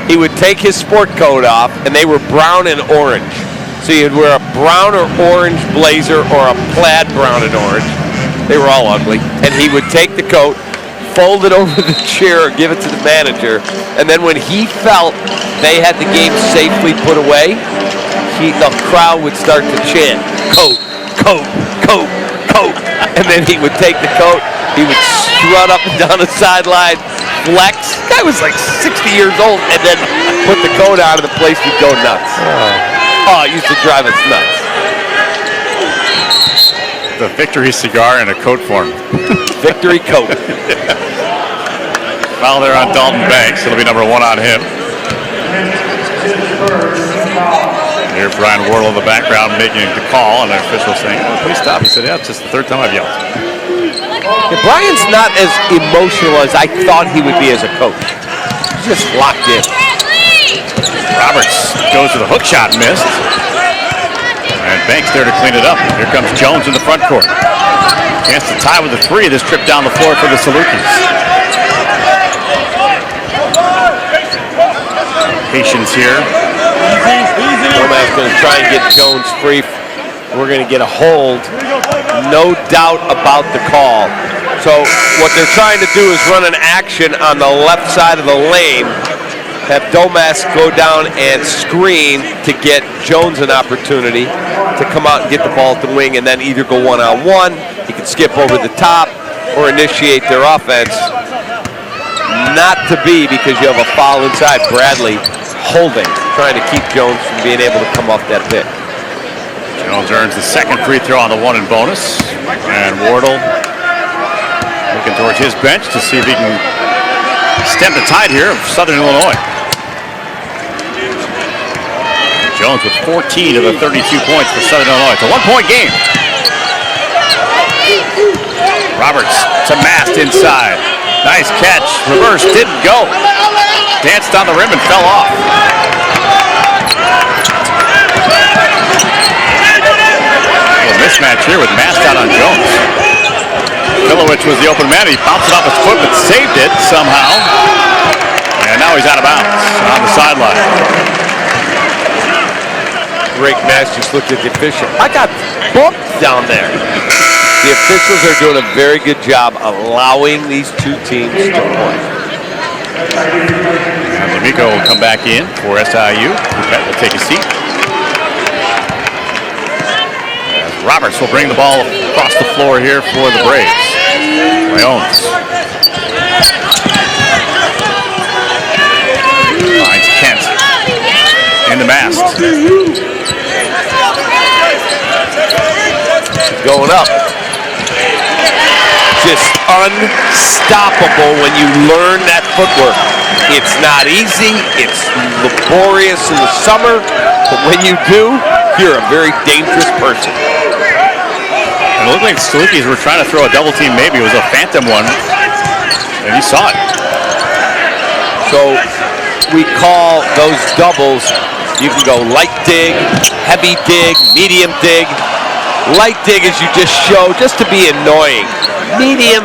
he would take his sport coat off, and they were brown and orange. So you'd wear a brown or orange blazer or a plaid brown and orange. They were all ugly. And he would take the coat, fold it over the chair, give it to the manager, and then when he felt they had the game safely put away, the crowd would start to chant, coat, coat, coat, coat. And then he would take the coat, he would strut up and down the sideline, flex. Guy was like 60 years old, and then put the coat on and the place would go nuts. Oh, it used to drive us nuts. The victory cigar in a coat form. Victory coat. Foul there on Dalton Banks. It'll be number 1 on him. Here's Brian Wardle in the background making the call, and the official saying, "Oh, please stop." He said, "Yeah, it's just the 3rd time I've yelled." Yeah, Brian's not as emotional as I thought he would be as a coach. He's just locked in. Roberts goes to the hook shot, missed. And Banks there to clean it up. Here comes Jones in the front court. Chance to tie with a 3 this trip down the floor for the Salukis. Patience here. Gomez going to try and get Jones free. We're going to get a hold. No doubt about the call. So what they're trying to do is run an action on the left side of the lane. Have Domas go down and screen to get Jones an opportunity to come out and get the ball at the wing and then either go one-on-one, he can skip over the top, or initiate their offense. Not to be, because you have a foul inside. Bradley holding, trying to keep Jones from being able to come off that pick. Jones earns the 2nd free throw on the 1 in bonus. And Wardle looking towards his bench to see if he can stem the tide here of Southern Illinois. Jones with 14 of the 32 points for Southern Illinois. It's a 1-point game. Roberts to Mast inside. Nice catch. Reverse didn't go. Danced on the rim and fell off. A mismatch here with Mast out on Jones. Milovich was the open man. He bounced it off his foot but saved it somehow. And now he's out of bounds on the sideline. Rick Mast just looked at the official. I got booked down there. The officials are doing a very good job allowing these two teams to play. And Lamico will come back in for SIU. Coupette will take a seat. As Roberts will bring the ball across the floor here for the Braves. Leones. Finds Kent in the Mast. Going up. Just unstoppable when you learn that footwork. It's not easy, it's laborious in the summer, but when you do, you're a very dangerous person. it looked like the Salukis were trying to throw a double team. Maybe it was a phantom one, and he saw it. So we call those doubles. You can go light dig, heavy dig, medium dig. Light dig is you just show just to be annoying. Medium,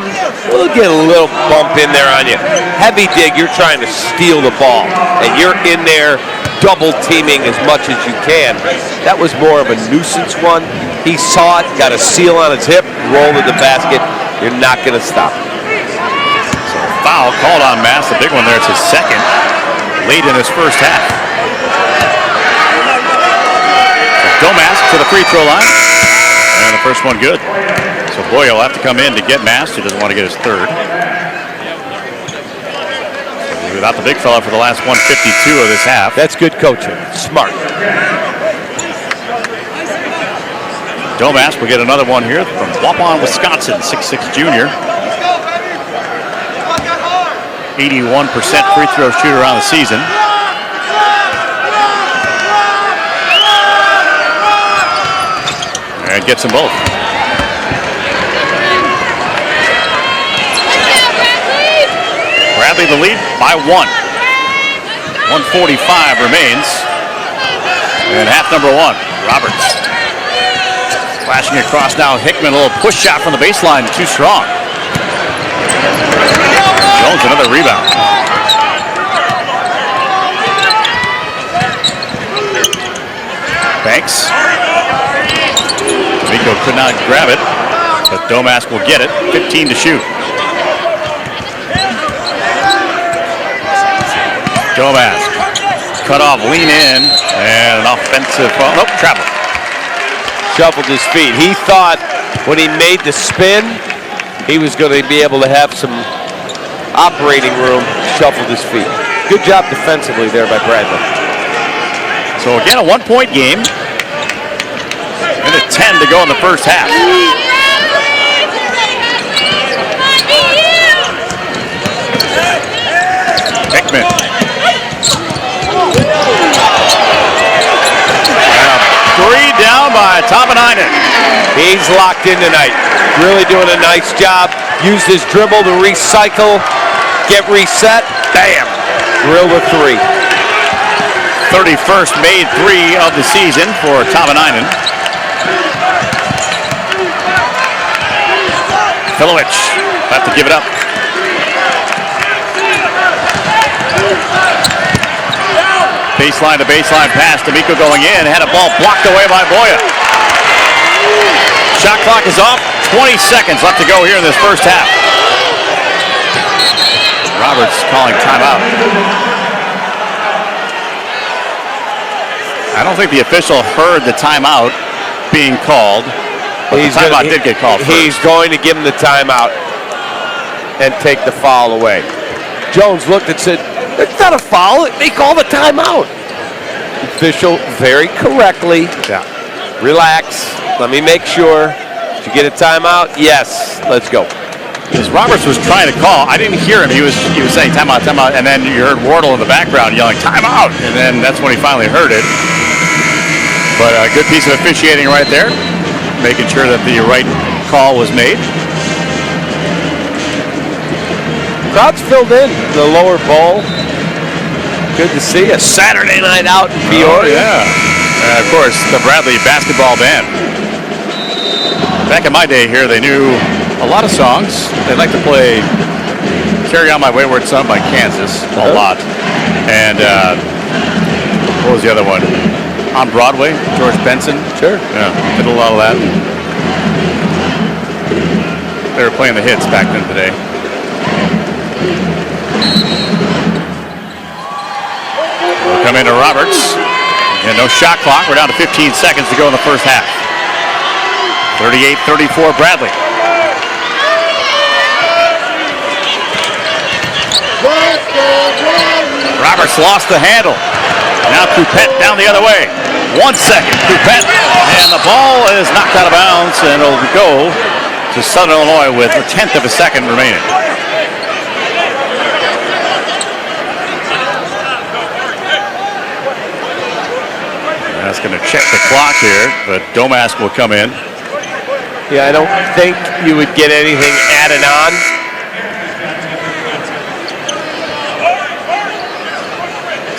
we'll get a little bump in there on you. Heavy dig, you're trying to steal the ball, and you're in there double teaming as much as you can. That was more of a nuisance one. He saw it, got a seal on his hip, rolled to the basket. You're not going to stop him. So foul called on Mass, the big one there. It's his second, late in his first half. So Domask to the free throw line, and the first one good. So Boyle will have to come in to get Mass. He doesn't want to get his third. So without the big fella for the last 152 of this half. That's good coaching. Smart. Domask will get another one here from Waupun, Wisconsin, 6'6" junior. 81% free throw shooter on the season. And gets them both. Bradley the lead by 1. 1:45 remains. And half number 1, Roberts. Flashing across now, Hickman, a little push shot from the baseline, too strong. Jones, another rebound. Banks. Miko could not grab it, but Domask will get it. 15 to shoot. Domask. Cut off, lean in, and an offensive, nope, travel. Shuffled his feet. He thought when he made the spin, he was going to be able to have some operating room. Shuffled his feet. Good job defensively there by Bradley. So again, a 1-point game. And a 10 to go in the first half. Hickman. Three down by Tavanainen. He's locked in tonight. Really doing a nice job. Used his dribble to recycle, get reset. Bam! Drill the three. 31st made three of the season for Tavanainen. Filovich have to give it up. Baseline to baseline pass. D'Amico going in. Had a ball blocked away by Boya. Shot clock is off. 20 seconds left to go here in this first half. Roberts calling timeout. I don't think the official heard the timeout being called. But the timeout did get called first. He's going to give him the timeout and take the foul away. Jones looked and said, "It's not a foul. They call the timeout." Official very correctly. Yeah. Relax. Let me make sure. Did you get a timeout? Yes. Let's go. Because Roberts was trying to call. I didn't hear him. He was saying timeout, timeout, and then you heard Wardle in the background yelling timeout, and then that's when he finally heard it. But a good piece of officiating right there, making sure that the right call was made. Crowd's filled in the lower bowl. Good to see a Saturday night out in Peoria. Oh, yeah. Of course, the Bradley basketball band. Back in my day here, they knew a lot of songs. They'd like to play Carry On My Wayward Son by Kansas a lot. And what was the other one? On Broadway, George Benson. Sure. Yeah, did a lot of that. They were playing the hits back then today. We'll come into Roberts. And no shot clock. We're down to 15 seconds to go in the first half. 38-34 Bradley. Roberts lost the handle. Now Coupette down the other way. 1 second. Coupette. And the ball is knocked out of bounds and it'll go to Southern Illinois with a 1/10 of a second remaining. That's going to check the clock here, but Domask will come in. Yeah, I don't think you would get anything added on.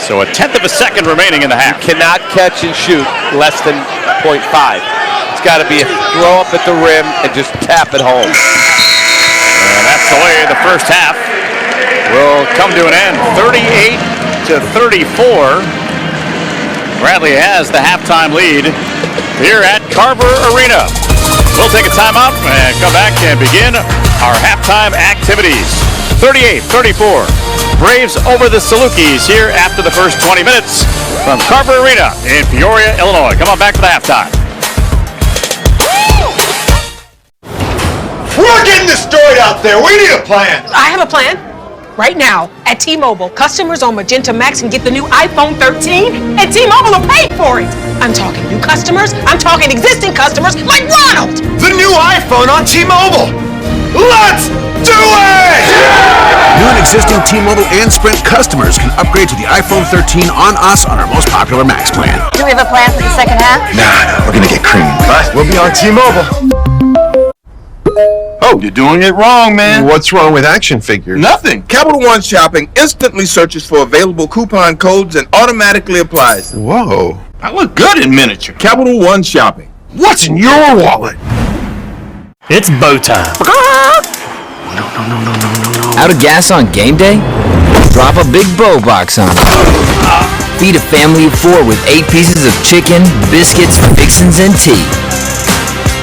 So a tenth of a second remaining in the half. You cannot catch and shoot less than 0.5. It's got to be a throw up at the rim and just tap it home. And that's the way the first half will come to an end. 38-34. Bradley has the halftime lead here at Carver Arena. We'll take a timeout and come back and begin our halftime activities. 38-34. Braves over the Salukis here after the first 20 minutes from Carver Arena in Peoria, Illinois. Come on back for the halftime. We're getting destroyed out there. We need a plan. I have a plan. Right now, at T-Mobile, customers on Magenta Max can get the new iPhone 13, and T-Mobile will pay for it. I'm talking new customers. I'm talking existing customers like Ronald. The new iPhone on T-Mobile. Let's do it! New and existing T-Mobile and Sprint customers can upgrade to the iPhone 13 on us on our most popular Max plan. Do we have a plan for the second half? Nah, we're gonna get creamed. But we'll be on T-Mobile. Oh, you're doing it wrong, man. What's wrong with action figures? Nothing. Capital One Shopping instantly searches for available coupon codes and automatically applies them. Whoa. I look good in miniature. Capital One Shopping. What's in your wallet? It's bow time. No. Out of gas on game day? Drop a big bow box on it. Feed a family of 4 with 8 pieces of chicken, biscuits, fixins, and tea.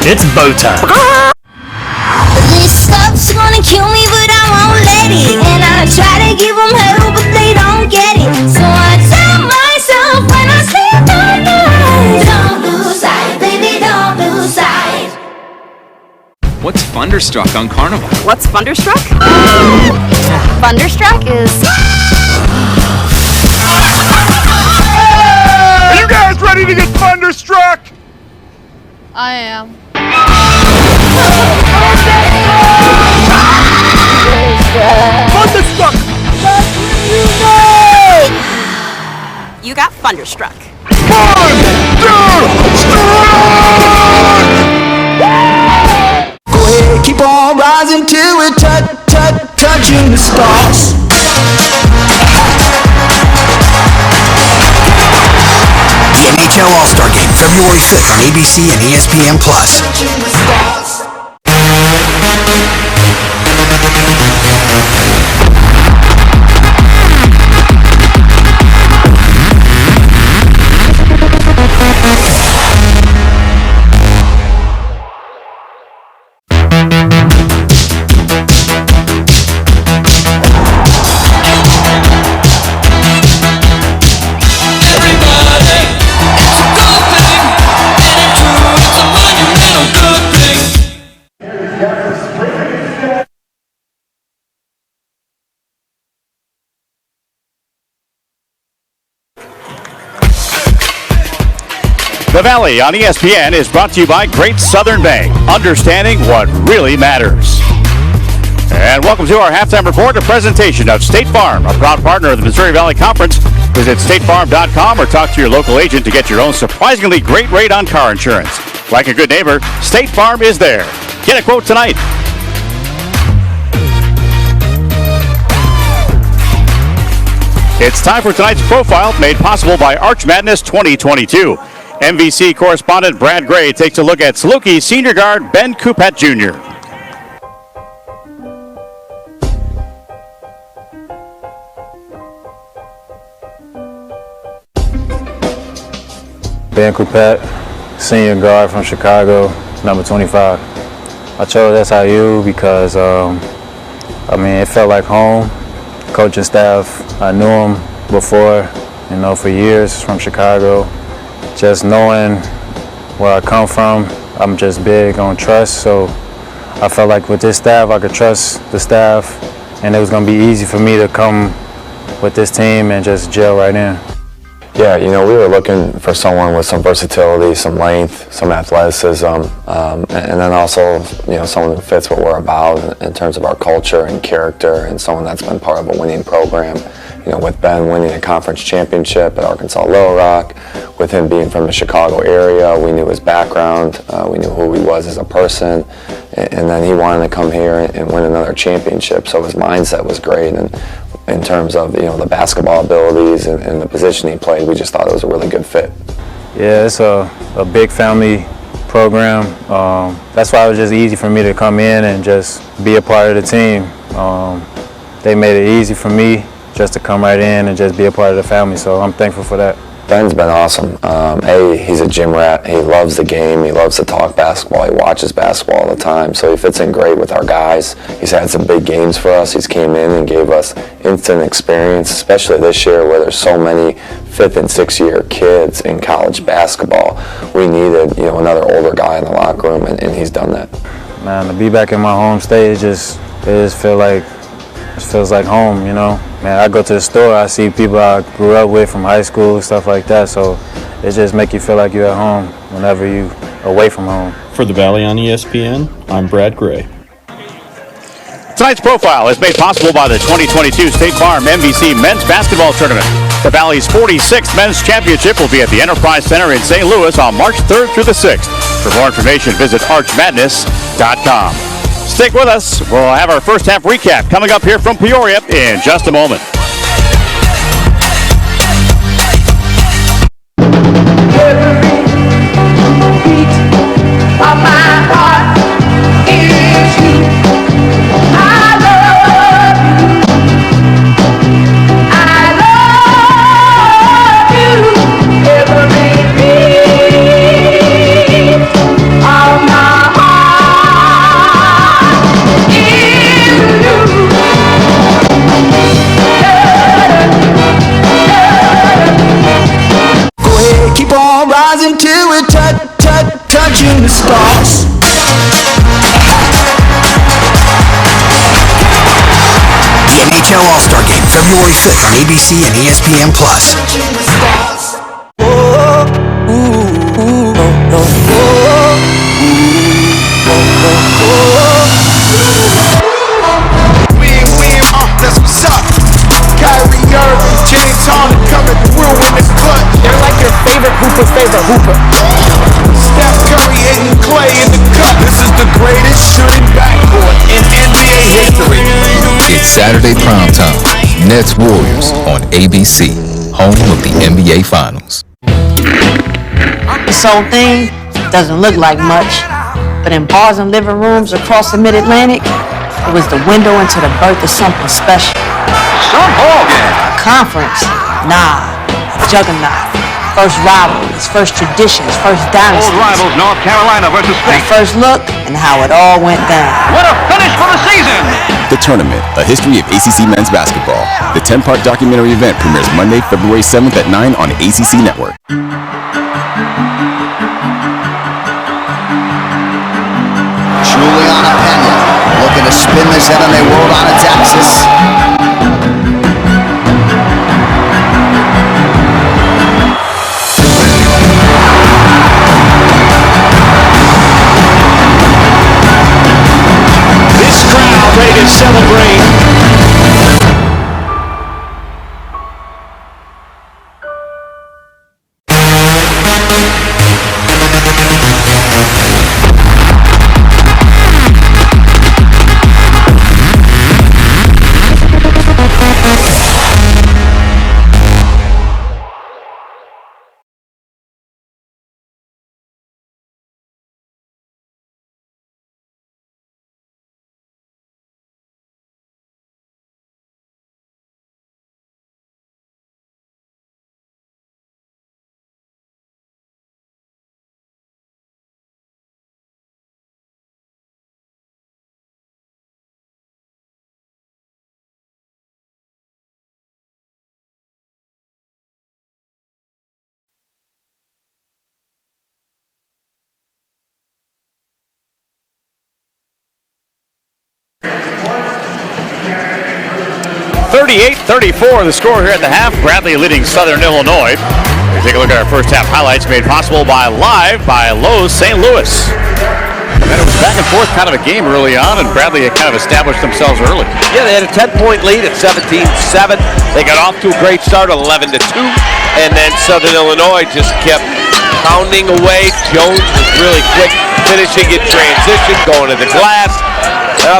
It's bow time. This stuff's gonna kill me, but I won't let it. And I try to give them hell, but they don't get it. So I tell myself when I sleep at night, don't lose sight, baby, don't lose sight. What's Thunderstruck on Carnival? What's Thunderstruck? Thunderstruck is... Are you guys ready to get thunderstruck? I am. Thunderstruck! You got Thunderstruck. Go ahead, keep on rising till we're touching the stars. The NHL All-Star Game, February 5th on ABC and ESPN+. The Valley on ESPN is brought to you by Great Southern Bank, understanding what really matters. And welcome to our halftime report, a presentation of State Farm, a proud partner of the Missouri Valley Conference. Visit statefarm.com or talk to your local agent to get your own surprisingly great rate on car insurance. Like a good neighbor, State Farm is there. Get a quote tonight. It's time for tonight's profile, made possible by Arch Madness 2022. MVC correspondent Brad Gray takes a look at Saluki senior guard Ben Coupet Jr. Ben Coupet, senior guard from Chicago, number 25. I chose SIU because, it felt like home. Coaching staff, I knew them before, for years from Chicago. Just knowing where I come from, I'm just big on trust, so I felt like with this staff, I could trust the staff, and it was going to be easy for me to come with this team and just gel right in. Yeah, we were looking for someone with some versatility, some length, some athleticism, and then also, someone who fits what we're about in terms of our culture and character, and someone that's been part of a winning program with Ben winning a conference championship at Arkansas Little Rock, with him being from the Chicago area, we knew his background, we knew who he was as a person, and then he wanted to come here and win another championship, so his mindset was great, and in terms of the basketball abilities and the position he played, we just thought it was a really good fit. Yeah, it's a big family program. That's why it was just easy for me to come in and just be a part of the team. They made it easy for me just to come right in and just be a part of the family, so I'm thankful for that. Ben's been awesome. He's a gym rat. He loves the game. He loves to talk basketball. He watches basketball all the time, so he fits in great with our guys. He's had some big games for us. He's came in and gave us instant experience, especially this year where there's so many 5th and 6th year kids in college basketball. We needed another older guy in the locker room, and he's done that. Man, to be back in my home state, it just feels like home, Man, I go to the store, I see people I grew up with from high school, stuff like that, so it just make you feel like you're at home whenever you away from home. For the Valley on ESPN, I'm Brad Gray. Tonight's profile is made possible by the 2022 State Farm MVC Men's Basketball Tournament. The Valley's 46th Men's Championship will be at the Enterprise Center in St. Louis on March 3rd through the 6th. For more information, visit archmadness.com. Stick with us. We'll have our first half recap coming up here from Peoria in just a moment. Touching the stars. The NHL All-Star Game, February 5th on ABC and ESPN+. That's what's up. Kyrie Irving, James Harden coming through in the clutch. They're like your favorite hooper. Steph Curry, Aiden Clay in the cup. This is the greatest shooting backcourt in NBA history. It's Saturday primetime. Nets Warriors on ABC, home of the NBA Finals. This whole thing doesn't look like much, but in bars and living rooms across the Mid-Atlantic, it was the window into the birth of something special. Some ball game. A conference? Nah. Juggernaut. First rivalries, first traditions, first dynasties. Old rivals North Carolina versus State. The first look and how it all went down. What a finish for the season! The Tournament, a history of ACC men's basketball. The 10-part documentary event premieres Monday, February 7th at 9 on ACC Network. Juliana Pena looking to spin this head on a world on its axis. Ready to celebrate. .38-34 the score here at the half. Bradley leading Southern Illinois. We take a look at our first half highlights made possible by Lowe's St. Louis. And it was back and forth kind of a game early on, and Bradley had kind of established themselves early. Yeah, they had a 10-point lead at 17-7. They got off to a great start, 11-2, and then Southern Illinois just kept pounding away. Jones was really quick, finishing in transition, going to the glass.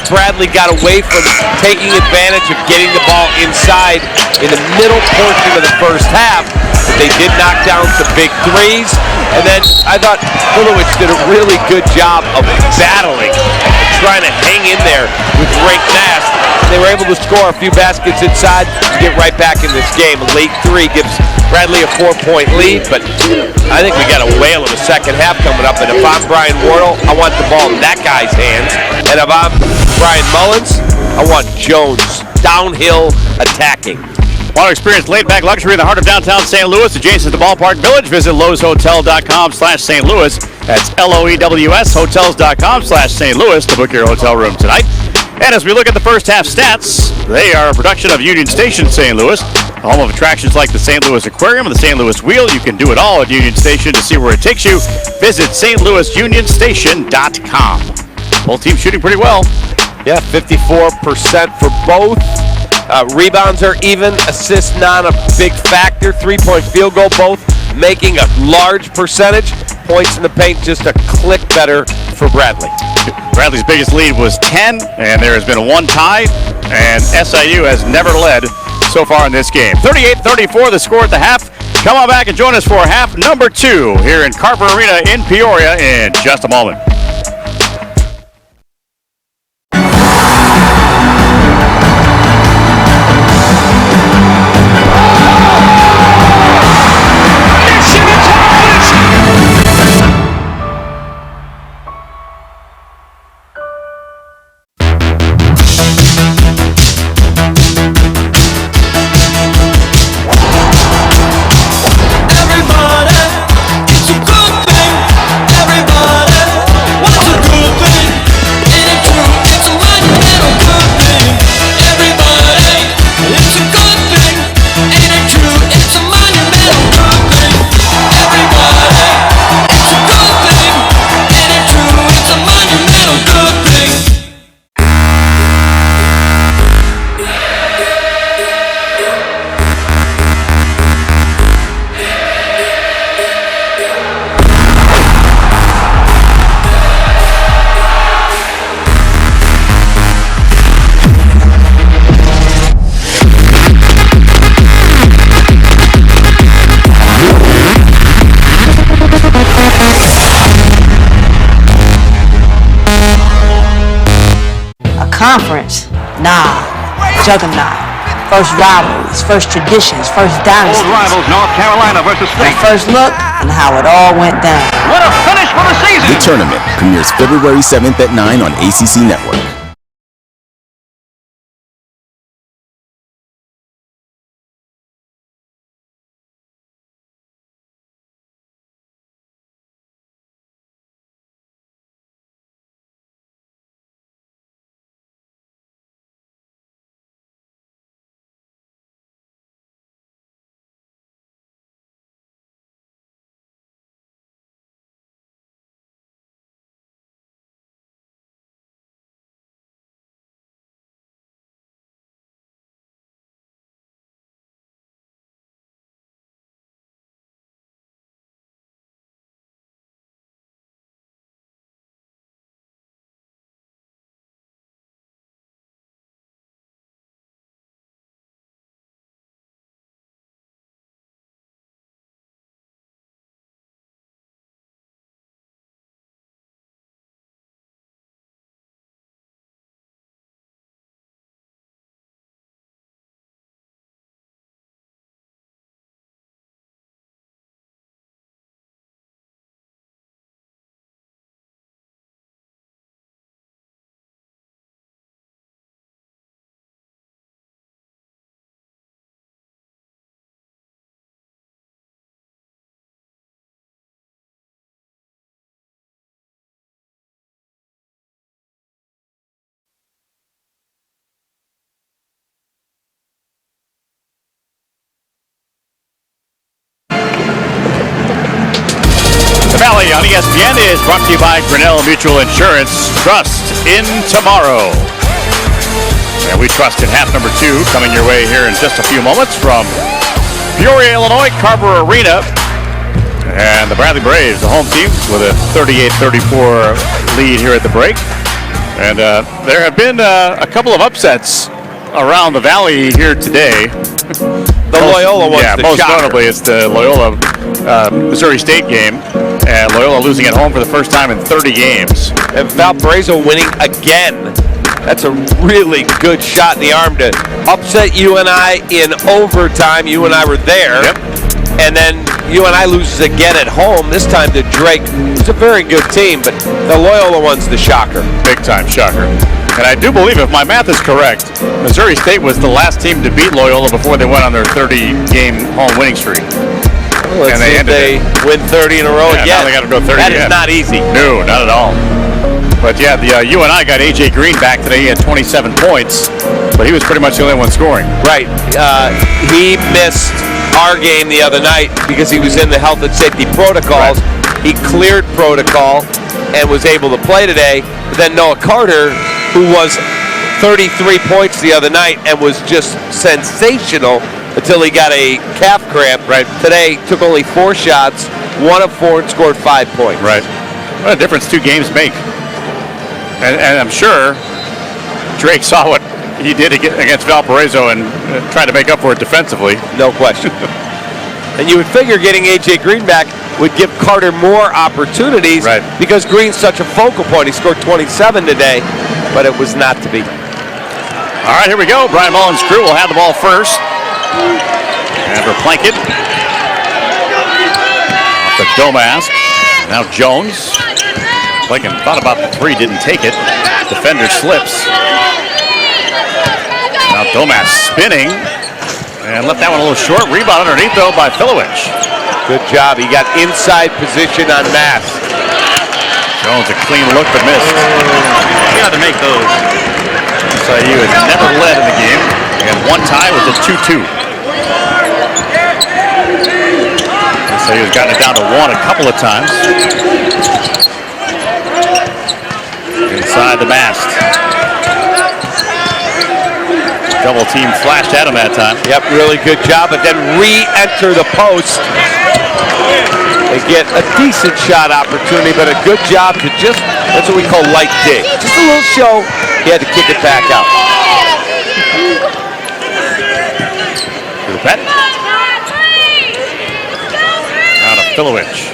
Bradley got away from taking advantage of getting the ball inside in the middle portion of the first half, but they did knock down some big threes. And then I thought Filowich did a really good job of battling and trying to hang in there with Rink Nast. They were able to score a few baskets inside to get right back in this game. A late three gives Bradley a 4-point lead, but I think we got a whale of a second half coming up. And if I'm Brian Wardle, I want the ball in that guy's hands. And if I'm Brian Mullins, I want Jones downhill attacking. Want to experience laid-back luxury in the heart of downtown St. Louis, adjacent to Ballpark Village? Visit loweshotel.com/St. Louis. That's LOEWS hotels.com/St. Louis to book your hotel room tonight. And as we look at the first half stats, they are a production of Union Station St. Louis, home of attractions like the St. Louis Aquarium and the St. Louis Wheel. You can do it all at Union Station. To see where it takes you, visit stlouisunionstation.com. Both teams shooting pretty well. Yeah, 54% for both. Rebounds are even, assists not a big factor. 3-point field goal, both making a large percentage. Points in the paint just a click better for Bradley. Bradley's biggest lead was 10, and there has been one tie, and SIU has never led so far in this game. 38-34 the score at the half. Come on back and join us for half number 2 here in Carver Arena in Peoria in just a moment. Conference? Nah. Juggernaut. First rivalries, first traditions, first dynasties. Old rivals North Carolina versus The State. first look and how it all went down. What a finish for the season! The tournament premieres February 7th at 9 on ACC Network. Rally on ESPN is brought to you by Grinnell Mutual Insurance. Trust in tomorrow. And we trust in half number 2 coming your way here in just a few moments from Peoria, Illinois, Carver Arena. And the Bradley Braves, the home team, with a 38-34 lead here at the break. And there have been a couple of upsets around the valley here today. The Loyola one's the most shocker. notably, it's the Loyola Missouri State game, and Loyola losing at home for the first time in 30 games. And Valparaiso winning again. That's a really good shot in the arm to upset UNI in overtime. UNI were there. Yep. And then UNI loses again at home, this time to Drake. It's a very good team, but the Loyola one's the shocker. Big time shocker. And I do believe, if my math is correct, Missouri State was the last team to beat Loyola before they went on their 30-game home winning streak. Well, let's see if they win 30 in a row again. Now they got to go 30 That again. is not easy. No, not at all. But yeah, the UNI got A.J. Green back today. He had 27 points, but he was pretty much the only one scoring. Right. He missed our game the other night because he was in the health and safety protocols. Right. He cleared protocol and was able to play today. But then Noah Carter, who was 33 points the other night and was just sensational until he got a calf cramp. Right. Today, took only 4 shots, 1 of 4, and scored 5 points. Right. What a difference 2 games make. And I'm sure Drake saw what he did against Valparaiso and tried to make up for it defensively. No question. And you would figure getting A.J. Green back would give Carter more opportunities, right, because Green's such a focal point. He scored 27 today, but it was not to be. All right, here we go. Brian Mullen's crew will have the ball first. And for Plankett. Off the Domask. Now Jones. Plankett thought about the 3, didn't take it. Defender slips. Now Domask spinning. And left that one a little short. Rebound underneath, though, by Filowich. Good job. He got inside position on Mass. Jones, a clean look, but missed. You got to make those. SIU has never led in the game. And one tie was a 2-2. SIU has gotten it down to 1 a couple of times. Inside the mast. Double team flashed at him that time. Yep, really good job, but then re-enter the post. They get a decent shot opportunity, but a good job to just, that's what we call light dig. Just a little show. He had to kick it back out. Coupet. Now to Filowich.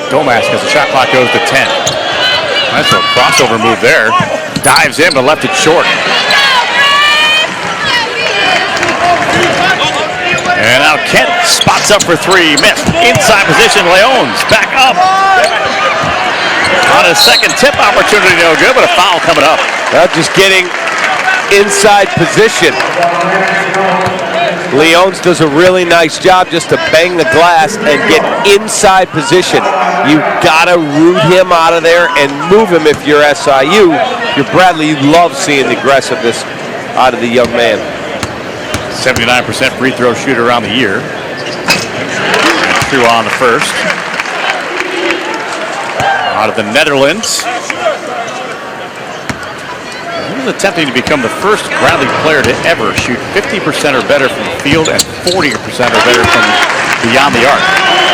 Domask as the shot clock goes to 10. Nice little crossover move there. Dives in, but left it short. And now Kent spots up for 3. Missed. Inside position. Leones back up. On a second tip opportunity, no good, but a foul coming up. Just getting inside position. Leones does a really nice job just to bang the glass and get inside position. You gotta root him out of there and move him if you're SIU. If you're Bradley, you love seeing the aggressiveness out of the young man. 79% free throw shooter around the year. And threw on the first. Out of the Netherlands. He was attempting to become the first Bradley player to ever shoot 50% or better from the field and 40% or better from beyond the arc.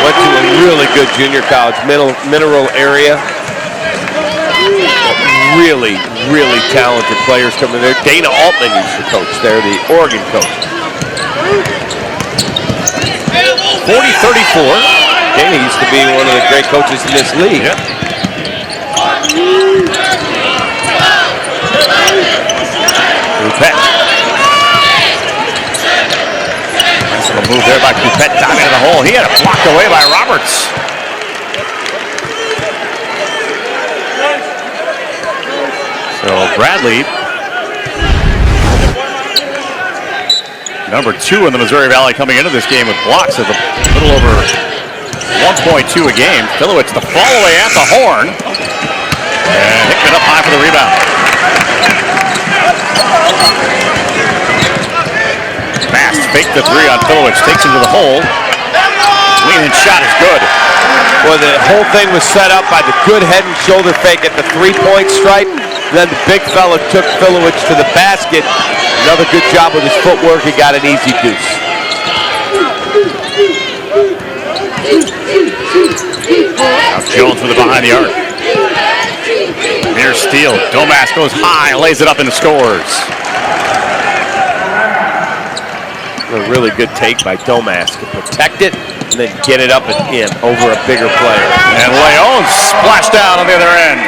Went to a really good junior college, mineral area. Really, really talented players coming there. Dana Altman used to coach there, the Oregon coach. 40-34. Dana used to be one of the great coaches in this league. Yep. Coupet. Nice little move there by Coupet, diving in the hole. He had it blocked away by Roberts. So Bradley, number 2 in the Missouri Valley coming into this game with blocks of a little over 1.2 a game. Filowich the fall away at the horn. And Hickman up high for the rebound. Fast fake the 3 on Filowich, takes him to the hole. Lean-in shot is good. Well, the whole thing was set up by the good head and shoulder fake at the three-point stripe. Then the big fella took Filowich to the basket. Another good job with his footwork. He got an easy deuce. Now Jones with it behind the arc. Here's steal. Domas goes high, lays it up and scores. A really good take by Domas to protect it and then get it up and in over a bigger player. And Leon splashed down on the other end.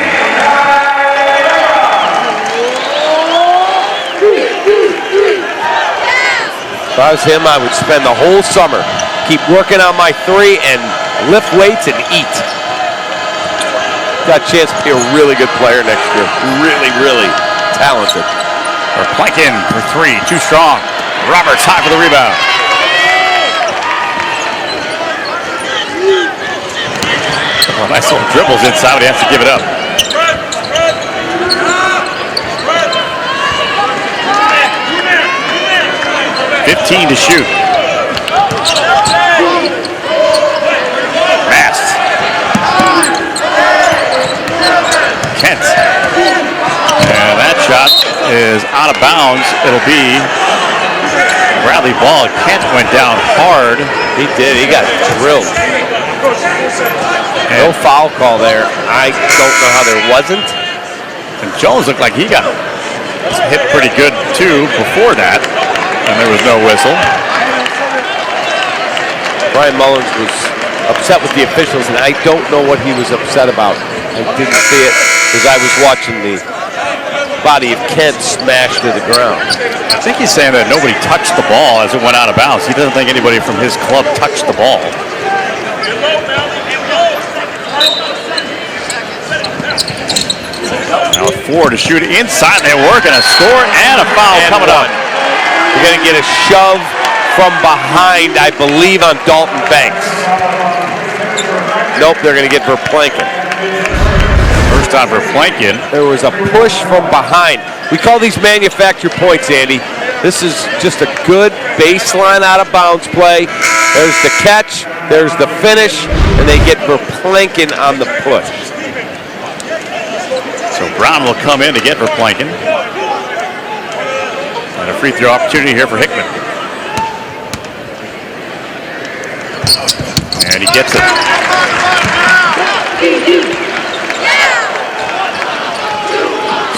If I was him, I would spend the whole summer, keep working on my three and lift weights and eat. Got a chance to be a really good player next year. Really, really talented. Or Plankin for three, too strong. Roberts high for the rebound. Well, nice little dribbles inside, but he has to give it up. $15 to shoot. Mast. Kent. And that shot is out of bounds. It'll be Bradley Ball. Kent went down hard. He did. He got drilled. No foul call there. I don't know how there wasn't. And Jones looked like he got hit pretty good too before that. And there was no whistle. Brian Mullins was upset with the officials, and I don't know what he was upset about. I didn't see it because I was watching the body of Kent smash to the ground. I think he's saying that nobody touched the ball as it went out of bounds. He doesn't think anybody from his club touched the ball. Now 4 to shoot inside. They work and a score and a foul coming up. You're going to get a shove from behind, I believe, on Dalton Banks. Nope, they're going to get Verplanken. First time for Plankin. There was a push from behind. We call these manufactured points, Andy. This is just a good baseline out of bounds play. There's the catch, there's the finish, and they get Verplanken on the push. So Brown will come in to get Verplanken. And a free throw opportunity here for Hickman. And he gets it.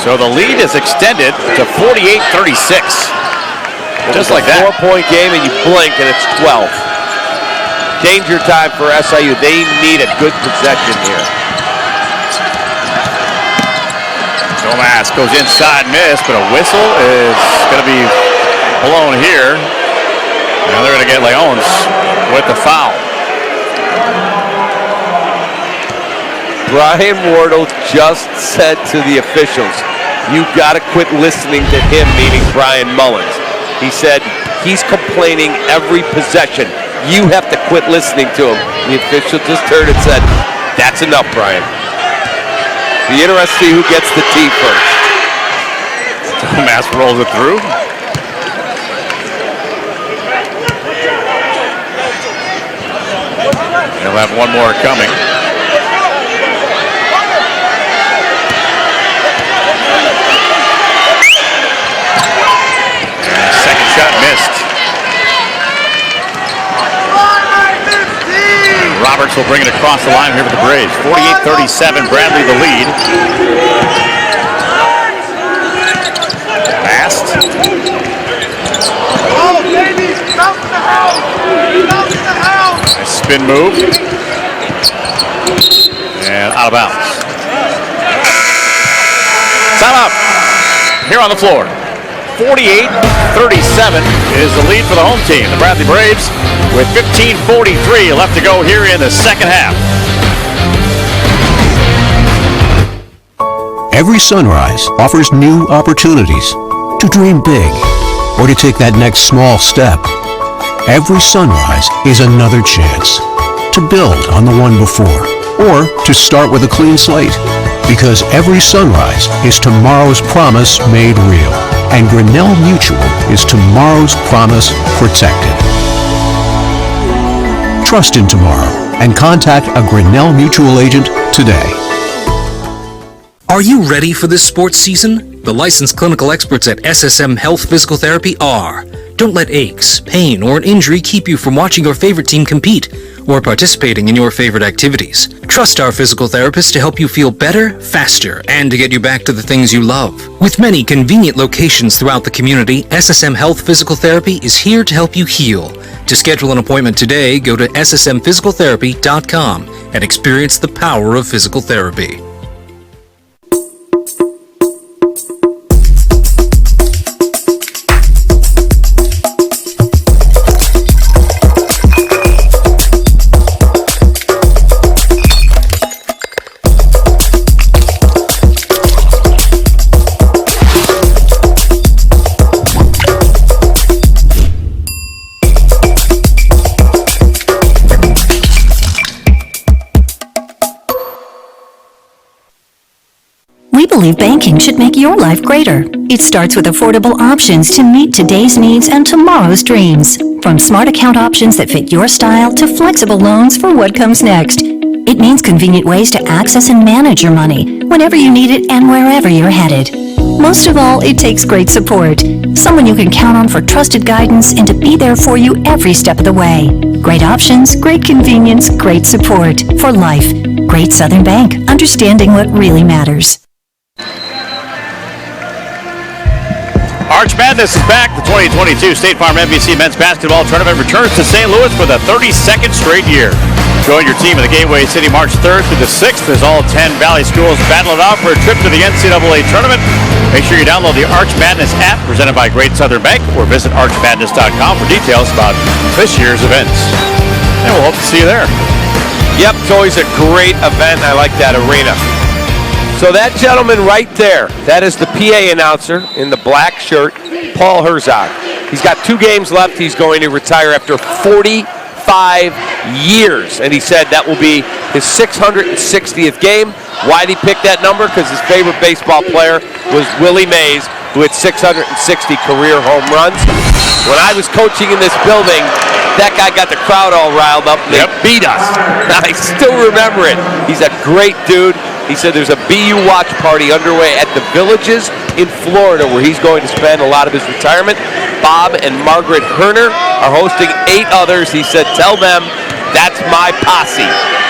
So the lead is extended to 48-36. Just like that. 4-point game and you blink and it's 12. Danger time for SIU. They need a good possession here. Domas goes inside, miss, but a whistle is going to be blown here. Now they're going to get Leons with the foul. Brian Wardle just said to the officials, you got to quit listening to him, meaning Brian Mullins. He said, he's complaining every possession. You have to quit listening to him. The official just turned and said, that's enough, Brian. Be interested to see who gets the tee first. Domas rolls it through. He'll have one more coming. Second shot missed. Roberts will bring it across the line here for the Braves. 48-37, Bradley the lead. Fast. Nice spin move. And out of bounds. Timeout. Here on the floor. 48-37 is the lead for the home team. The Bradley Braves with 15:43 left to go here in the second half. Every sunrise offers new opportunities to dream big or to take that next small step. Every sunrise is another chance to build on the one before or to start with a clean slate. Because every sunrise is tomorrow's promise made real. And Grinnell Mutual is tomorrow's promise protected. trust in tomorrow and contact a Grinnell Mutual agent today. Are you ready for this sports season? The licensed clinical experts at SSM Health Physical Therapy are. Don't let aches, pain, or an injury keep you from watching your favorite team compete or participating in your favorite activities. Trust our physical therapists to help you feel better, faster, and to get you back to the things you love. With many convenient locations throughout the community, SSM Health Physical Therapy is here to help you heal. To schedule an appointment today, go to ssmphysicaltherapy.com and experience the power of physical therapy. We believe banking should make your life greater. It starts with affordable options to meet today's needs and tomorrow's dreams. From smart account options that fit your style to flexible loans for what comes next. It means convenient ways to access and manage your money whenever you need it and wherever you're headed. Most of all, it takes great support. Someone you can count on for trusted guidance and to be there for you every step of the way. Great options, great convenience, great support. For life. Great Southern Bank. Understanding what really matters. Arch Madness is back. The 2022 State Farm NBC Men's Basketball Tournament returns to St. Louis for the 32nd straight year. Join your team in the Gateway City March 3rd through the 6th as all 10 Valley schools battle it out for a trip to the NCAA Tournament. Make sure you download the Arch Madness app presented by Great Southern Bank or visit archmadness.com for details about this year's events. And we'll hope to see you there. Yep, it's always a great event. I like that arena. So that gentleman right there, that is the PA announcer in the black shirt, Paul Herzog. He's got 2 games left. He's going to retire after 45 years. And he said that will be his 660th game. Why did he pick that number? Because his favorite baseball player was Willie Mays, who had 660 career home runs. When I was coaching in this building, that guy got the crowd all riled up and they beat us. I still remember it. He's a great dude. He said there's a BU watch party underway at the Villages in Florida where he's going to spend a lot of his retirement. Bob and Margaret Herner are hosting 8 others. He said, tell them that's my posse.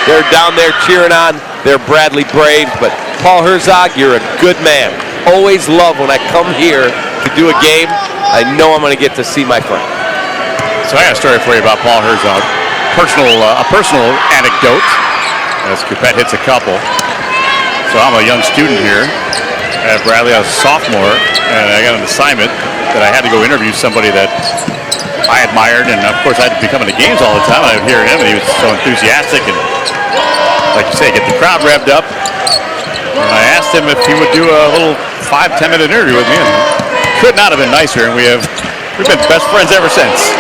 They're down there cheering on their Bradley Braves. But Paul Herzog, you're a good man. Always love when I come here to do a game. I know I'm going to get to see my friend. So I got a story for you about Paul Herzog. A personal anecdote as Coupette hits a couple. So I'm a young student here at Bradley. I was a sophomore, and I got an assignment that I had to go interview somebody that I admired, and of course I'd be coming to games all the time. I would hear him, and he was so enthusiastic, and like you say, get the crowd revved up. And I asked him if he would do a little 5-10 minute interview with me, and could not have been nicer. And we've been best friends ever since.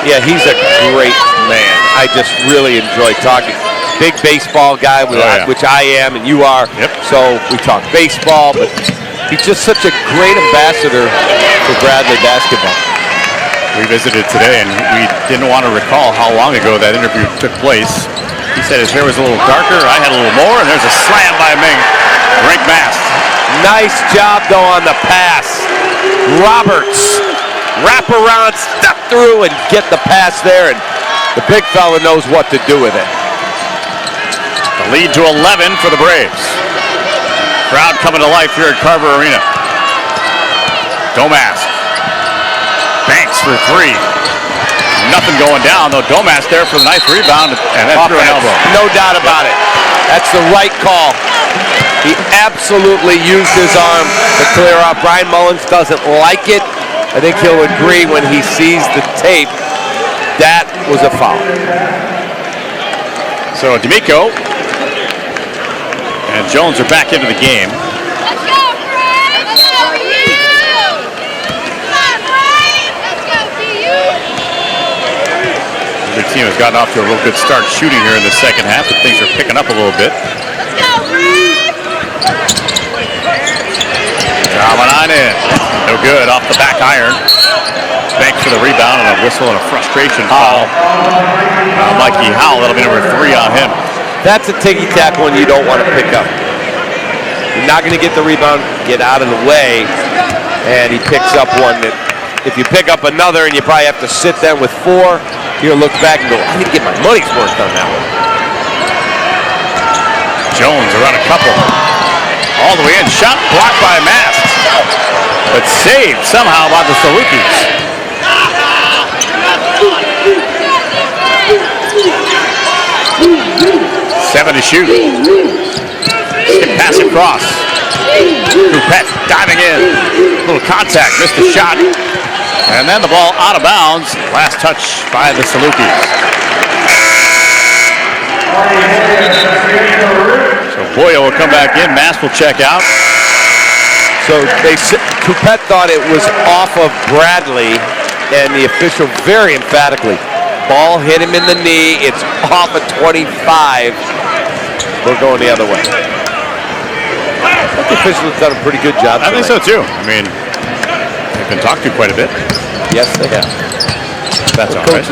Yeah, he's a great man. I just really enjoy talking. Big baseball guy, which I am and you are. So we talk baseball, but he's just such a great ambassador for Bradley basketball. We visited today, and we didn't want to recall how long ago that interview took place. He said his hair was a little darker, I had a little more, and there's a slam by Ming. Rink Mast. Nice job, though, on the pass. Roberts, wrap around, step through, and get the pass there, and the big fella knows what to do with it. The lead to 11 for the Braves. Crowd coming to life here at Carver Arena. Domas. Banks for 3. Nothing going down, though. Domas there for the nice rebound, and then threw an elbow. No doubt about it. That's the right call. He absolutely used his arm to clear off. Brian Mullins doesn't like it. I think he'll agree when he sees the tape. That was a foul. So D'Amico and Jones are back into the game. Let's go, Fred! Let's go, BU! Come on, Fred! Let's go, BU! The team has gotten off to a real good start shooting here in the second half, but things are picking up a little bit. Let's go, Fred! Driving on in. No good off the back iron. Banks for the rebound and a whistle and a frustration foul. Mikey Howell, that'll be number 3 on him. That's a ticky-tack one you don't want to pick up. You're not going to get the rebound, get out of the way, and he picks up one that, if you pick up another and you probably have to sit there with 4, you'll look back and go, I didn't get my money's worth on that one. Jones around a couple. All the way in, shot blocked by Mast, but saved somehow by the Salukis. 7 to shoot. Skip pass across. Coupette diving in. Little contact, missed the shot. And then the ball out of bounds. Last touch by the Salukis. So Boya will come back in. Mast will check out. So Coupette thought it was off of Bradley, and the official very emphatically, ball hit him in the knee. It's off at 25. We're going the other way. I think the official has done a pretty good job. I think so too. I mean, they've been talked to quite a bit. Yes, they have. That's all right.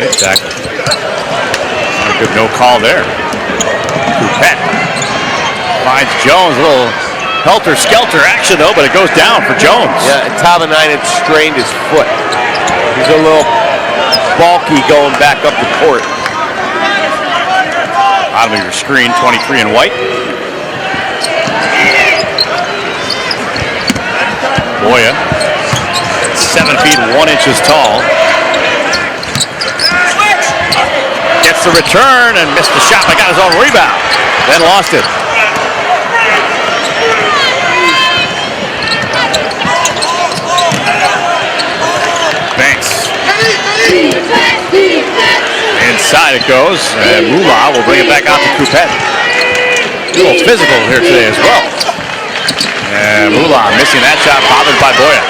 Exactly. Not a good no call there. Coupette finds Jones. A little helter-skelter action though, but it goes down for Jones. Yeah, and Tavanainen strained his foot. He's a little bulky going back up the court. Bottom of your screen, 23 in white. Boya, 7 feet 1 inches tall. Gets the return and missed the shot, but got his own rebound. Then lost it. Banks. Inside it goes, and Moolah will bring it back out to Coupette. A little physical here today as well. And Moolah missing that shot, bothered by Boya.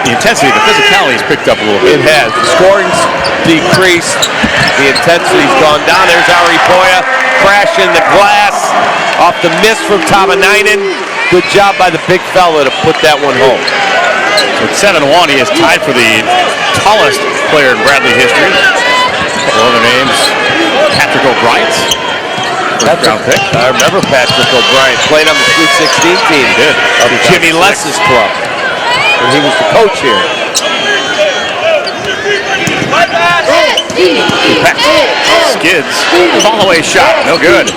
The intensity, the physicality has picked up a little bit. It has. The scoring's decreased. The intensity's gone down. There's Ari Boya crashing the glass off the miss from Tavanainen. Good job by the big fella to put that one home. So at 7-1, he is tied for the tallest player in Bradley history. One of the names, Patrick O'Brien. First round pick. I remember Patrick O'Brien playing on the Sweet 16 team. He did. Of Jimmy Less's club. And he was the coach here. Skids. Fall away shot. No good.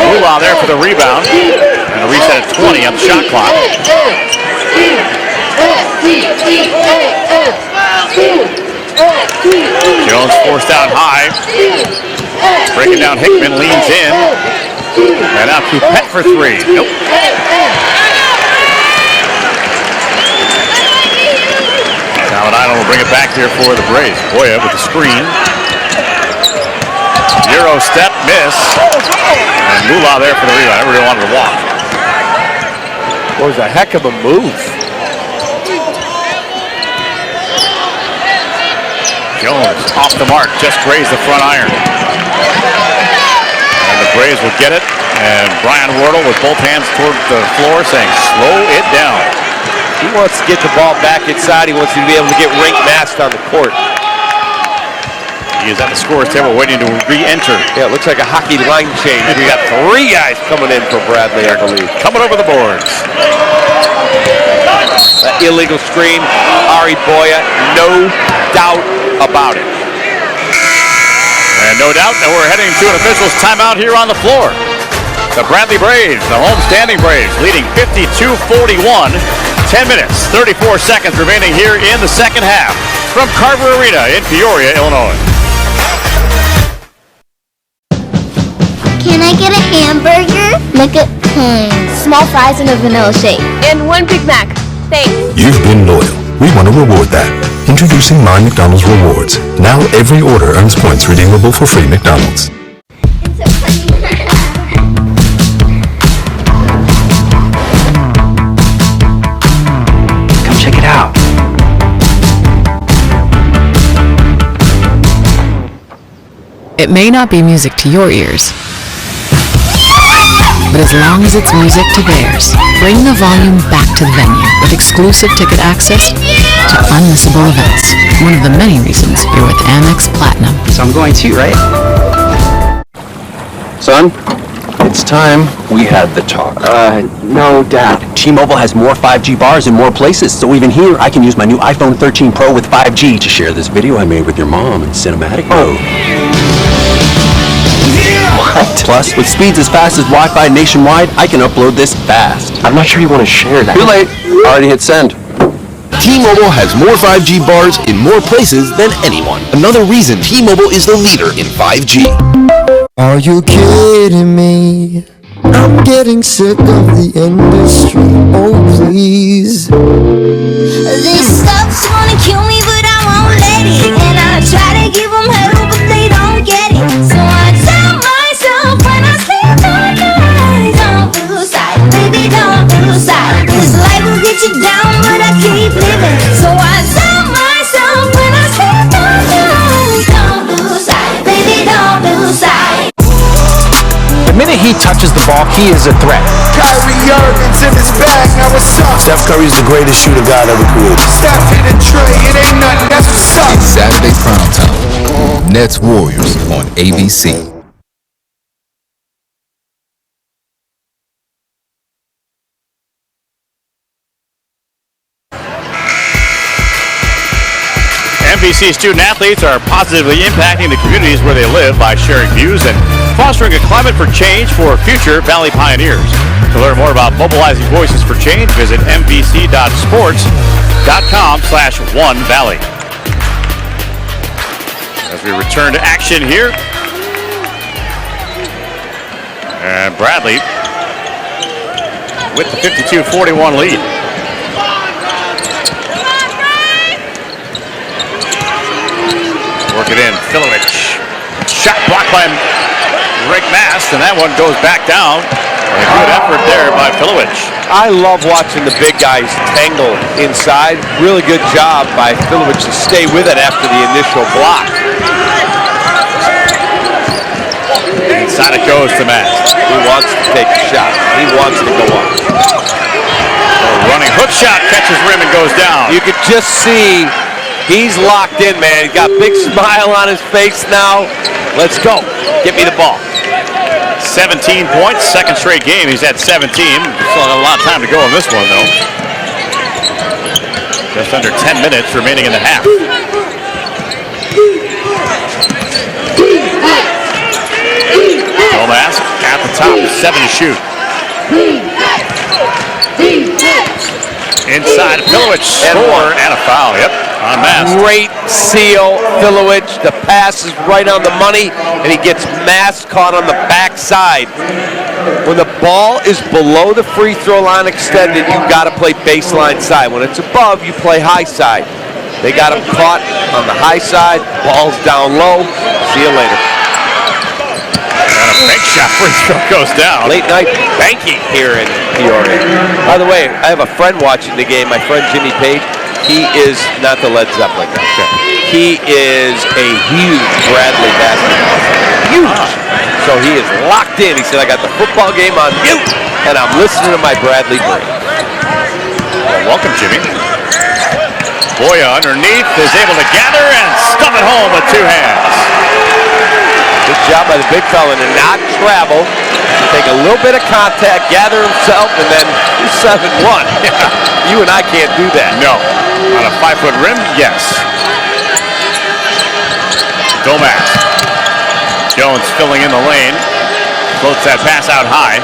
Moolah there for the rebound. And a reset at 20 on the shot clock. Jones forced out high. Breaking down Hickman, leans in. And out Coupette for 3. Nope. Tavanainen will bring it back here for the Braves. Boya with the screen. Euro step, miss. And Moolah there for the rebound. I really wanted to walk. That was a heck of a move. Jones off the mark, just grazed the front iron. And the Braves will get it. And Brian Wardle with both hands toward the floor saying, slow it down. He wants to get the ball back inside. He wants to be able to get rink masked on the court. He is at the scorer's table waiting to re-enter. Yeah, it looks like a hockey line change. We got 3 guys coming in for Bradley, I believe. Coming over the boards. That illegal screen, Ari Boya, no doubt about it. And no doubt that we're heading to an official's timeout here on the floor. The Bradley Braves, the home-standing Braves, leading 52-41. 10 minutes, 34 seconds remaining here in the second half from Carver Arena in Peoria, Illinois. Can I get a hamburger? Make it small fries and a vanilla shake. And 1 Big Mac. Thanks. You've been loyal. We want to reward that. Introducing My McDonald's Rewards. Now every order earns points redeemable for free McDonald's. Come check it out. It may not be music to your ears, but as long as it's music to theirs. Bring the volume back to the venue with exclusive ticket access to unmissable events. One of the many reasons you're with Amex Platinum. So I'm going too, right? Son, it's time we had the talk. No, Dad. T-Mobile has more 5G bars in more places, so even here I can use my new iPhone 13 Pro with 5G to share this video I made with your mom in cinematic mode. What? Plus, with speeds as fast as Wi-Fi nationwide, I can upload this fast. I'm not sure you want to share that. Too late. Already hit send. T-Mobile has more 5G bars in more places than anyone. Another reason T-Mobile is the leader in 5G. Are you kidding me? I'm getting sick of the industry. Oh, please. This stuff's gonna kill me, but I won't let it. And I try to give them help, but they don't get it. So I tell myself when I sleep at night, don't lose sight, baby, don't lose sight. This life will get you down, but I keep living. So I tell myself when I sleep at night, don't lose sight, baby, don't lose sight. The minute he touches the ball, he is a threat. Kyrie Irving's in his bag, now what's up? Steph Curry's the greatest shooter God ever created. Steph hit a tray, it ain't nothing, that's what's up. It's Saturday primetime. Nets Warriors on ABC. NBC student athletes are positively impacting the communities where they live by sharing views and fostering a climate for change for future Valley pioneers. To learn more about mobilizing voices for change, visit nbc.sports.com/OneValley. As we return to action here, and Bradley with the 52-41 lead. Work it in, Filovich. Shot blocked by Rick Mast, and that one goes back down. A good effort there by Filovich. I love watching the big guys tangle inside. Really good job by Filovich to stay with it after the initial block. Inside it goes to Mast. He wants to take a shot. He wants to go up. A running hook shot catches rim and goes down. You could just see he's locked in, man. He's got a big smile on his face now. Let's go. Get me the ball. 17 points, second straight game. He's had 17. Still a lot of time to go in this one, though. Just under 10 minutes remaining in the half. Tomas at the top, 7 to shoot. Inside, Filovich, score and a foul. Yep, on Mast. Great seal, Filovich. The pass is right on the money, and he gets Mast caught on the backside. When the ball is below the free throw line extended, you've got to play baseline side. When it's above, you play high side. They got him caught on the high side. Ball's down low. See you later. And a big shot free throw goes down. Late night banking here in Peoria. By the way, I have a friend watching the game, my friend Jimmy Page. He is not the Led Zeppelin guy. He is a huge Bradley basketball fan. Huge. So he is locked in. He said, I got the football game on mute, and I'm listening to my Bradley break. Well, welcome, Jimmy. Boya underneath is able to gather and stuff it home with 2 hands. Good job by the big fella to not travel, take a little bit of contact, gather himself, and then he's 7-1. You and I can't do that. No. On a 5-foot rim, yes. Domas. Jones filling in the lane. Floats that pass out high.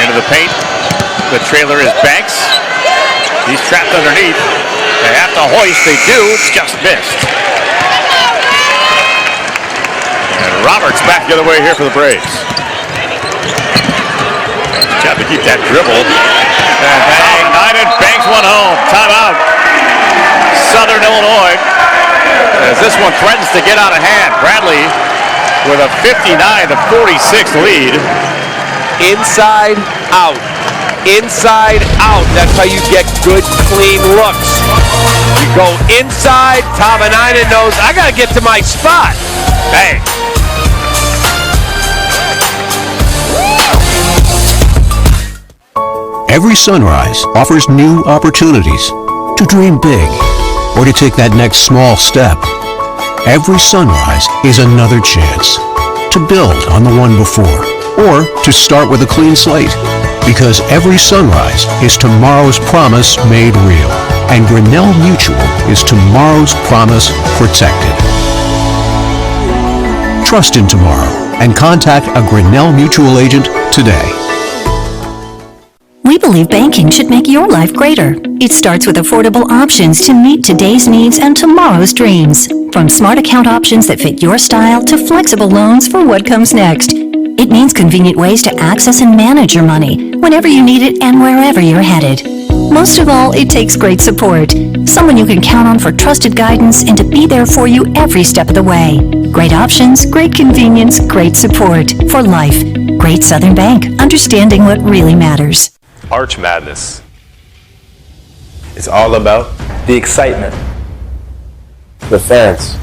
Into the paint. The trailer is Banks. He's trapped underneath. They have to hoist. They do. Just missed. And Roberts back the other way here for the Braves. Nice job to keep that dribble. And bang, United banks one home. Timeout. Southern Illinois. As this one threatens to get out of hand. Bradley with a 59-46 lead. Inside out. Inside out. That's how you get good, clean looks. You go inside. Tominainen knows, I got to get to my spot. Bang. Every sunrise offers new opportunities to dream big or to take that next small step. Every sunrise is another chance to build on the one before or to start with a clean slate. Because every sunrise is tomorrow's promise made real. And Grinnell Mutual is tomorrow's promise protected. Trust in tomorrow and contact a Grinnell Mutual agent today. We believe banking should make your life greater. It starts with affordable options to meet today's needs and tomorrow's dreams. From smart account options that fit your style to flexible loans for what comes next. It means convenient ways to access and manage your money whenever you need it and wherever you're headed. Most of all, it takes great support. Someone you can count on for trusted guidance and to be there for you every step of the way. Great options, great convenience, great support. For life. Great Southern Bank. Understanding what really matters. Arch Madness. It's all about the excitement, the fans,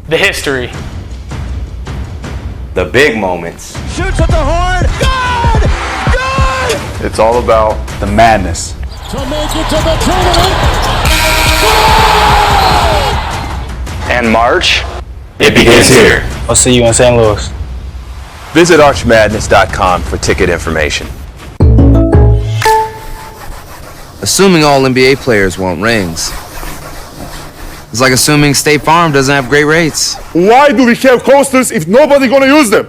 the history, the big moments. Shoots at the horn. Good! Good! It's all about the madness. To make it to the tournament. And March, it begins here. I'll see you in St. Louis. Visit archmadness.com for ticket information. Assuming all NBA players want rings. It's like assuming State Farm doesn't have great rates. Why do we have coasters if nobody gonna use them?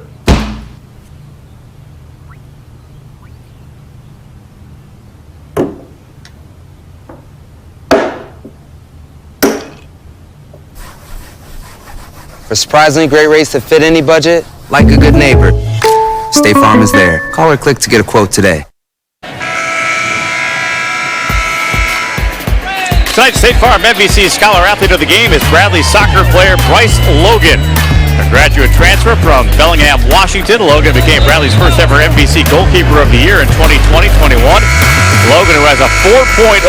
For surprisingly great rates that fit any budget, like a good neighbor, State Farm is there. Call or click to get a quote today. Tonight's State Farm MVC Scholar Athlete of the Game is Bradley soccer player Bryce Logan. A graduate transfer from Bellingham, Washington, Logan became Bradley's first ever MVC Goalkeeper of the Year in 2020-21. Logan, who has a 4.0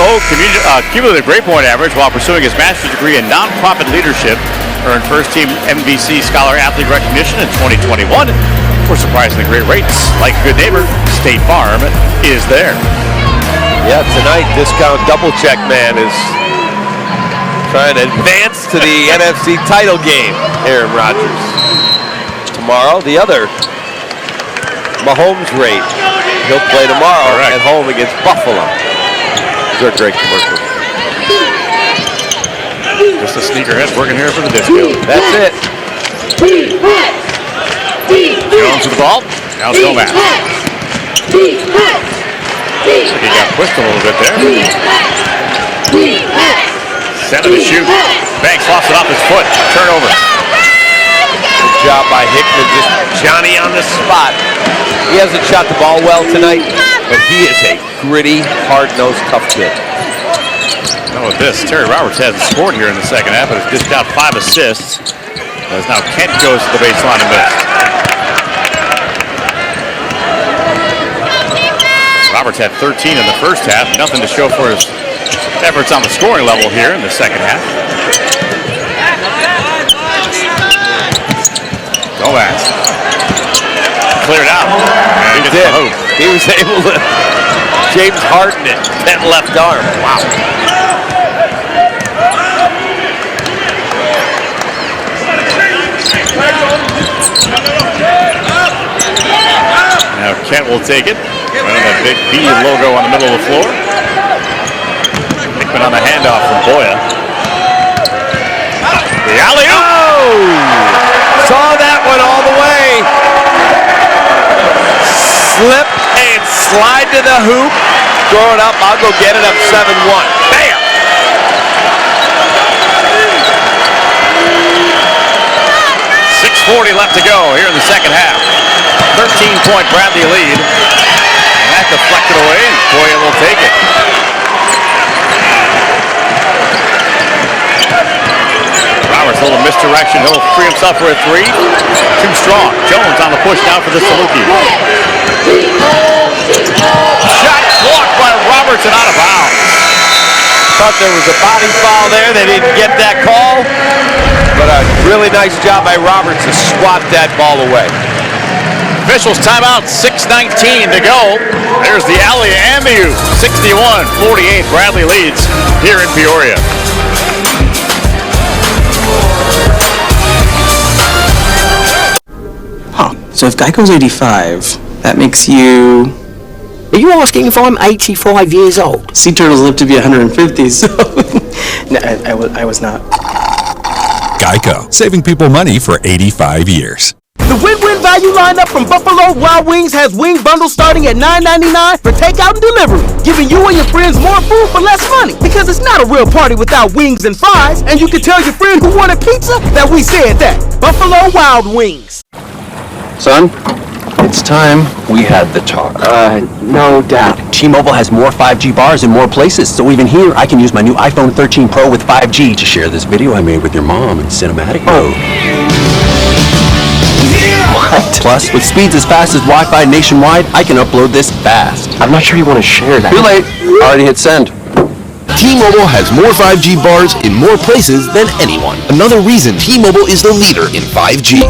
cumulative grade point average while pursuing his master's degree in nonprofit leadership, earned first-team MVC Scholar Athlete recognition in 2021 for surprisingly great rates. Like a good neighbor, State Farm is there. Yeah, tonight, Discount Double Check Man is trying to advance to the NFC title game, Aaron Rodgers. Tomorrow, the other Mahomes rate. He'll play tomorrow at home against Buffalo. These are great commercials. Just a sneakerhead working here for the disco. That's it. Jones with the ball. Now it's Gomez. He got pushed a little bit there. Center to shoot. Banks lost it off his foot. Turnover. Good job by Hickman. Just Johnny on the spot. He hasn't shot the ball well tonight, but he is a gritty, hard-nosed, tough kid. Now with this, Terry Roberts hasn't scored here in the second half, but has dished out 5 assists. As now Kent goes to the baseline and missed. Roberts had 13 in the first half. Nothing to show for his efforts on the scoring level here in the second half. Gomez. Cleared out. He did. He was able to James Harden it. That left arm. Wow. Now Kent will take it. Running that big B logo on the middle of the floor. Hickman on the handoff from Boya. The alley-oop! Oh! Saw that one all the way. Slip and slide to the hoop. Throw it up. I'll go get it up 7-1. Bam! .640 left to go here in the second half. 13-point Bradley lead. And that deflected away, and Boya will take it. Roberts, a little misdirection. He'll free himself for a 3. Too strong. Jones on the push now for the Saluki. Shot blocked by Roberts and out of bounds. Thought there was a body foul there. They didn't get that call. But a really nice job by Roberts to swat that ball away. officials timeout, 6:19 to go. There's the alley AMU, 61-48. Bradley leads here in Peoria. Huh. So if Geico's 85, that makes you... Are you asking if I'm 85 years old? Sea turtles live to be 150, so... No, I was not. Geico, saving people money for 85 years. The win-win value lineup from Buffalo Wild Wings has wing bundles starting at $9.99 for takeout and delivery, giving you and your friends more food for less money. Because it's not a real party without wings and fries, and you can tell your friend who wanted pizza that we said that. Buffalo Wild Wings. Son, it's time we had the talk. No doubt. T-Mobile has more 5G bars in more places, so even here, I can use my new iPhone 13 Pro with 5G to share this video I made with your mom in cinematic mode. What? Plus, with speeds as fast as Wi-Fi nationwide, I can upload this fast. I'm not sure you want to share that. Too late. Already hit send. T-Mobile has more 5G bars in more places than anyone. Another reason T-Mobile is the leader in 5G.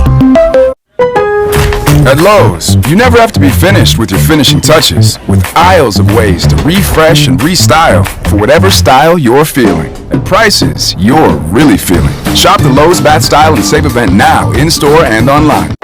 At Lowe's, you never have to be finished with your finishing touches, with aisles of ways to refresh and restyle for whatever style you're feeling, and prices you're really feeling. Shop the Lowe's Bat Style and Save event now, in-store and online.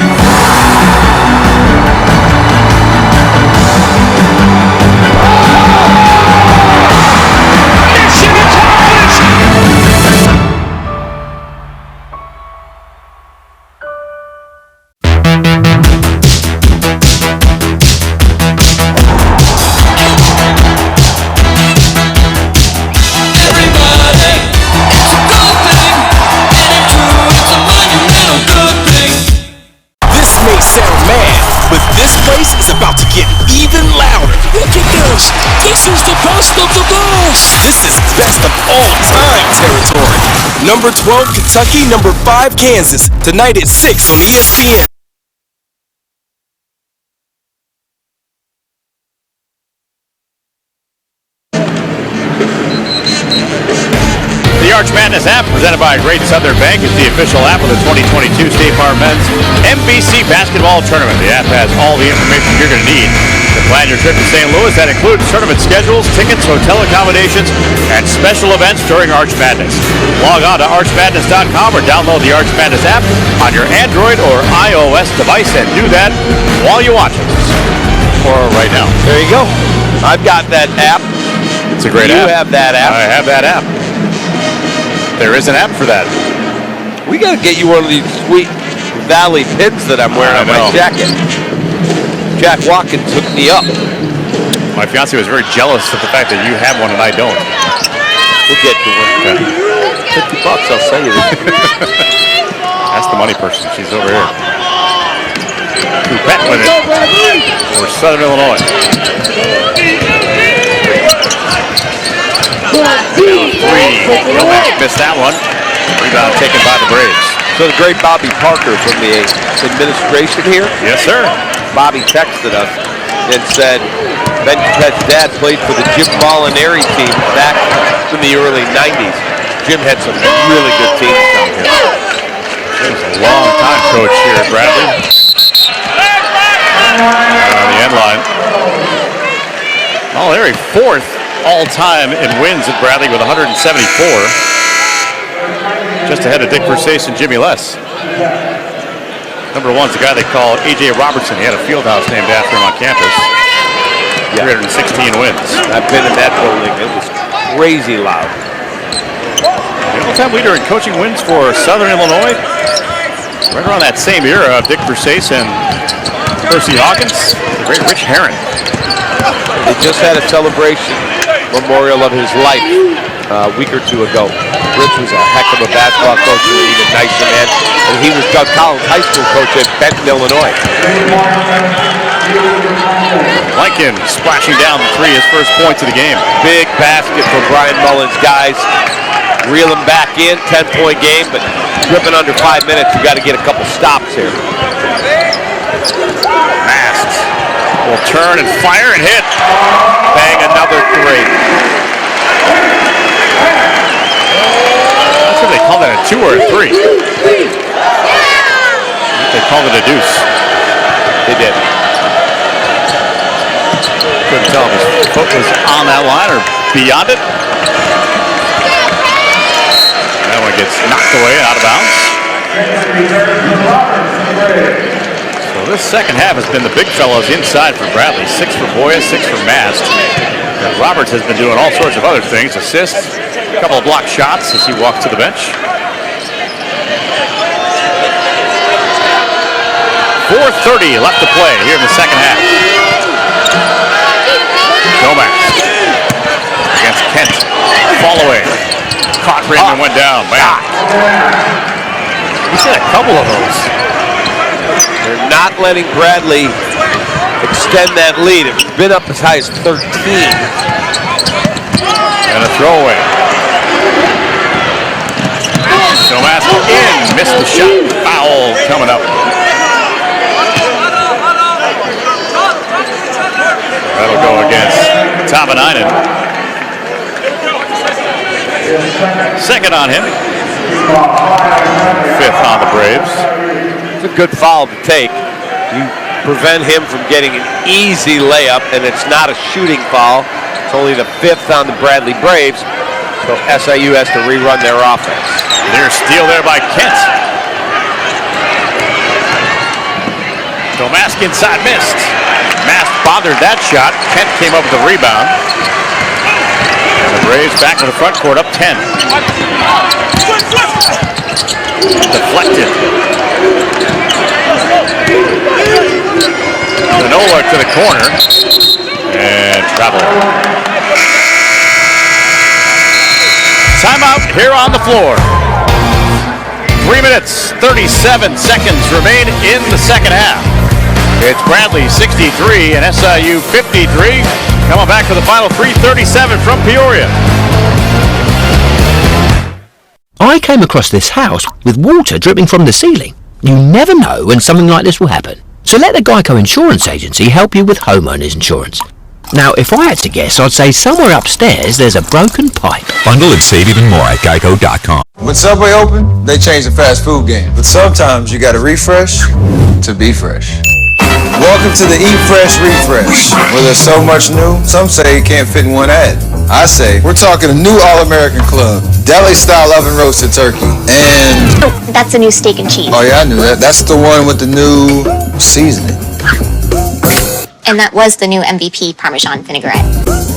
About to get even louder. Look at this. This is the best of the best. This is best of all time territory. Number 12 Kentucky, number 5 Kansas. Tonight at 6 on ESPN. The Arch Madness app, presented by Great Southern Bank, is the official app of the 2022 State Farm Men's MVC Basketball Tournament. The app has all the information you're going to need to plan your trip to St. Louis. That includes tournament schedules, tickets, hotel accommodations, and special events during Arch Madness. Log on to archmadness.com or download the Arch Madness app on your Android or iOS device and do that while you watch us. Or right now. There you go. I've got that app. It's a great app. You have that app. I have that app. There is an app for that. We got to get you one of these sweet Valley pins that I'm wearing on my jacket. Jack Watkins hooked me up. My fiance was very jealous of the fact that you have one and I don't. We'll get to one. Okay. $50, I'll sell you this. That's the money person. She's over here. Coupette with it for Southern Illinois. Novak missed that one. Rebound taken by the Braves. So the great Bobby Parker from the administration here. Yes, sir. Bobby texted us and said Ben Coupett's dad played for the Jim Molinari team back in the early 90s. Jim had some really good teams down here. He was a long time coach here at Bradley. On the end line. Molinari fourth all-time in wins at Bradley with 174. Just ahead of Dick Versace and Jimmy Les. Number one's the guy they call A.J. Robertson. He had a field house named after him on campus. 316 wins. I've been in that building. It was crazy loud. The all-time leader in coaching wins for Southern Illinois. Right around that same era of Dick Versace and Percy Hawkins. The great Rich Herron. They just had a celebration memorial of his life a week or two ago. Rich was a heck of a basketball coach and an even nicer man. And he was Doug Collins' high school coach at Benton, Illinois. Lincoln splashing down the three, his first points of the game. Big basket for Brian Mullins, guys. Reel him back in, 10-point game, but dripping under 5 minutes, you got to get a couple stops here. Mast will turn and fire and hit. Bang, another three. Not sure if they call that a 2 or a 3. They called it a deuce. They did. Couldn't tell if his foot was on that line or beyond it. That one gets knocked away and out of bounds. So this second half has been the big fellows inside for Bradley. 6 for Boya, 6 for Mast. And Roberts has been doing all sorts of other things. Assists, a couple of blocked shots as he walks to the bench. 4:30 left to play here in the second half. Domax against Kent. Fall away. Caught Raymond, went down. Man. He's had a couple of those. They're not letting Bradley extend that lead. It's been up as high as 13. And a throwaway. Domax in. Missed the shot. Foul coming up. That'll go against Tavanainen. Second on him. 5th on the Braves. It's a good foul to take. You prevent him from getting an easy layup, and it's not a shooting foul. It's only the 5th on the Bradley Braves, so SIU has to rerun their offense. Near steal there by Kent. Domask inside, missed. Mast bothered that shot. Kent came up with the rebound. And the Braves back to the front court, up 10. Deflected. Manola to the corner. And travel. Timeout here on the floor. 3 minutes, 37 seconds remain in the second half. It's Bradley 63 and SIU 53. Coming back for the final 3:37 from Peoria. I came across this house with water dripping from the ceiling. You never know when something like this will happen. So let the Geico Insurance Agency help you with homeowners insurance. Now, if I had to guess, I'd say somewhere upstairs there's a broken pipe. Bundle and save even more at geico.com. When Subway opened, they changed the fast food game. But sometimes you gotta refresh to be fresh. Welcome to the Eat Fresh Refresh, where there's so much new, some say it can't fit in one ad. I say, we're talking a new All-American Club, deli-style oven roasted turkey, and... Oh, that's a new steak and cheese. Oh yeah, I knew that. That's the one with the new seasoning. And that was the new MVP Parmesan vinaigrette.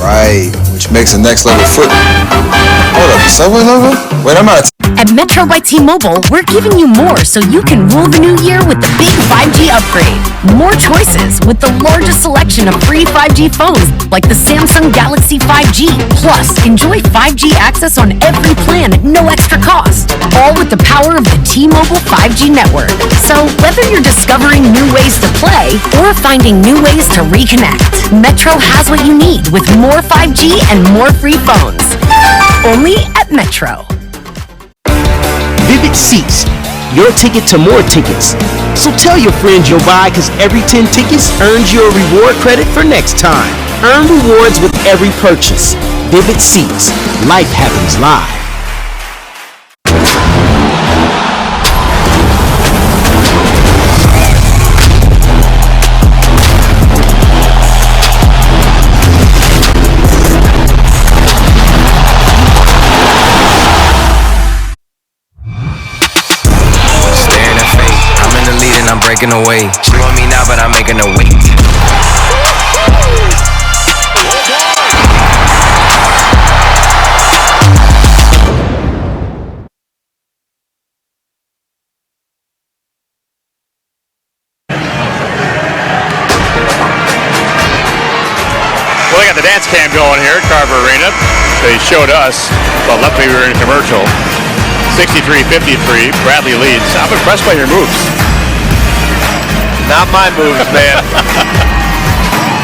Right, which makes the next level foot. Hold up, the Subway logo? Wait, I'm out of At Metro by T-Mobile, we're giving you more so you can rule the new year with the big 5G upgrade. More choices with the largest selection of free 5G phones like the Samsung Galaxy 5G. Plus, enjoy 5G access on every plan at no extra cost. All with the power of the T-Mobile 5G network. So whether you're discovering new ways to play or finding new ways to reconnect, Metro has what you need with more 5G and more free phones. Only at Metro. Vivid Seats, your ticket to more tickets. So tell your friends you'll buy, because every 10 tickets earns you a reward credit for next time. Earn rewards with every purchase. Vivid Seats, life happens live. I'm breaking away. She want me now, but I'm making her wait. Well, they got the dance cam going here at Carver Arena. They showed us, well, luckily we were in a commercial. 63-53, Bradley leads. I'm impressed by your moves. Not my moves, man.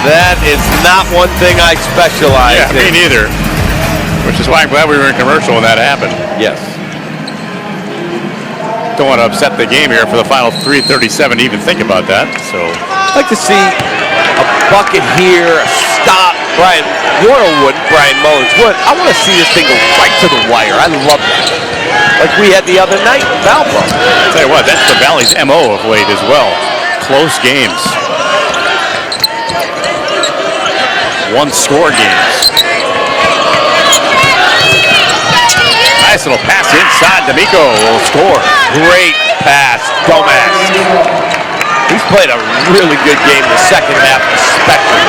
That is not one thing I specialize in. Me neither. Which is why I'm glad we were in commercial when that happened. Yes. Don't want to upset the game here for the final 3:37 to even think about that. So I'd like to see a bucket here, a stop. Brian Doyle would, Brian Mullins would. I want to see this thing go right to the wire. I love that. Like we had the other night in Valpo. I'll tell you what, that's the Valley's MO of late as well. Close games. one-score games. Nice little pass inside. D'Amico will score. Great pass, Domas. He's played a really good game the second half, especially.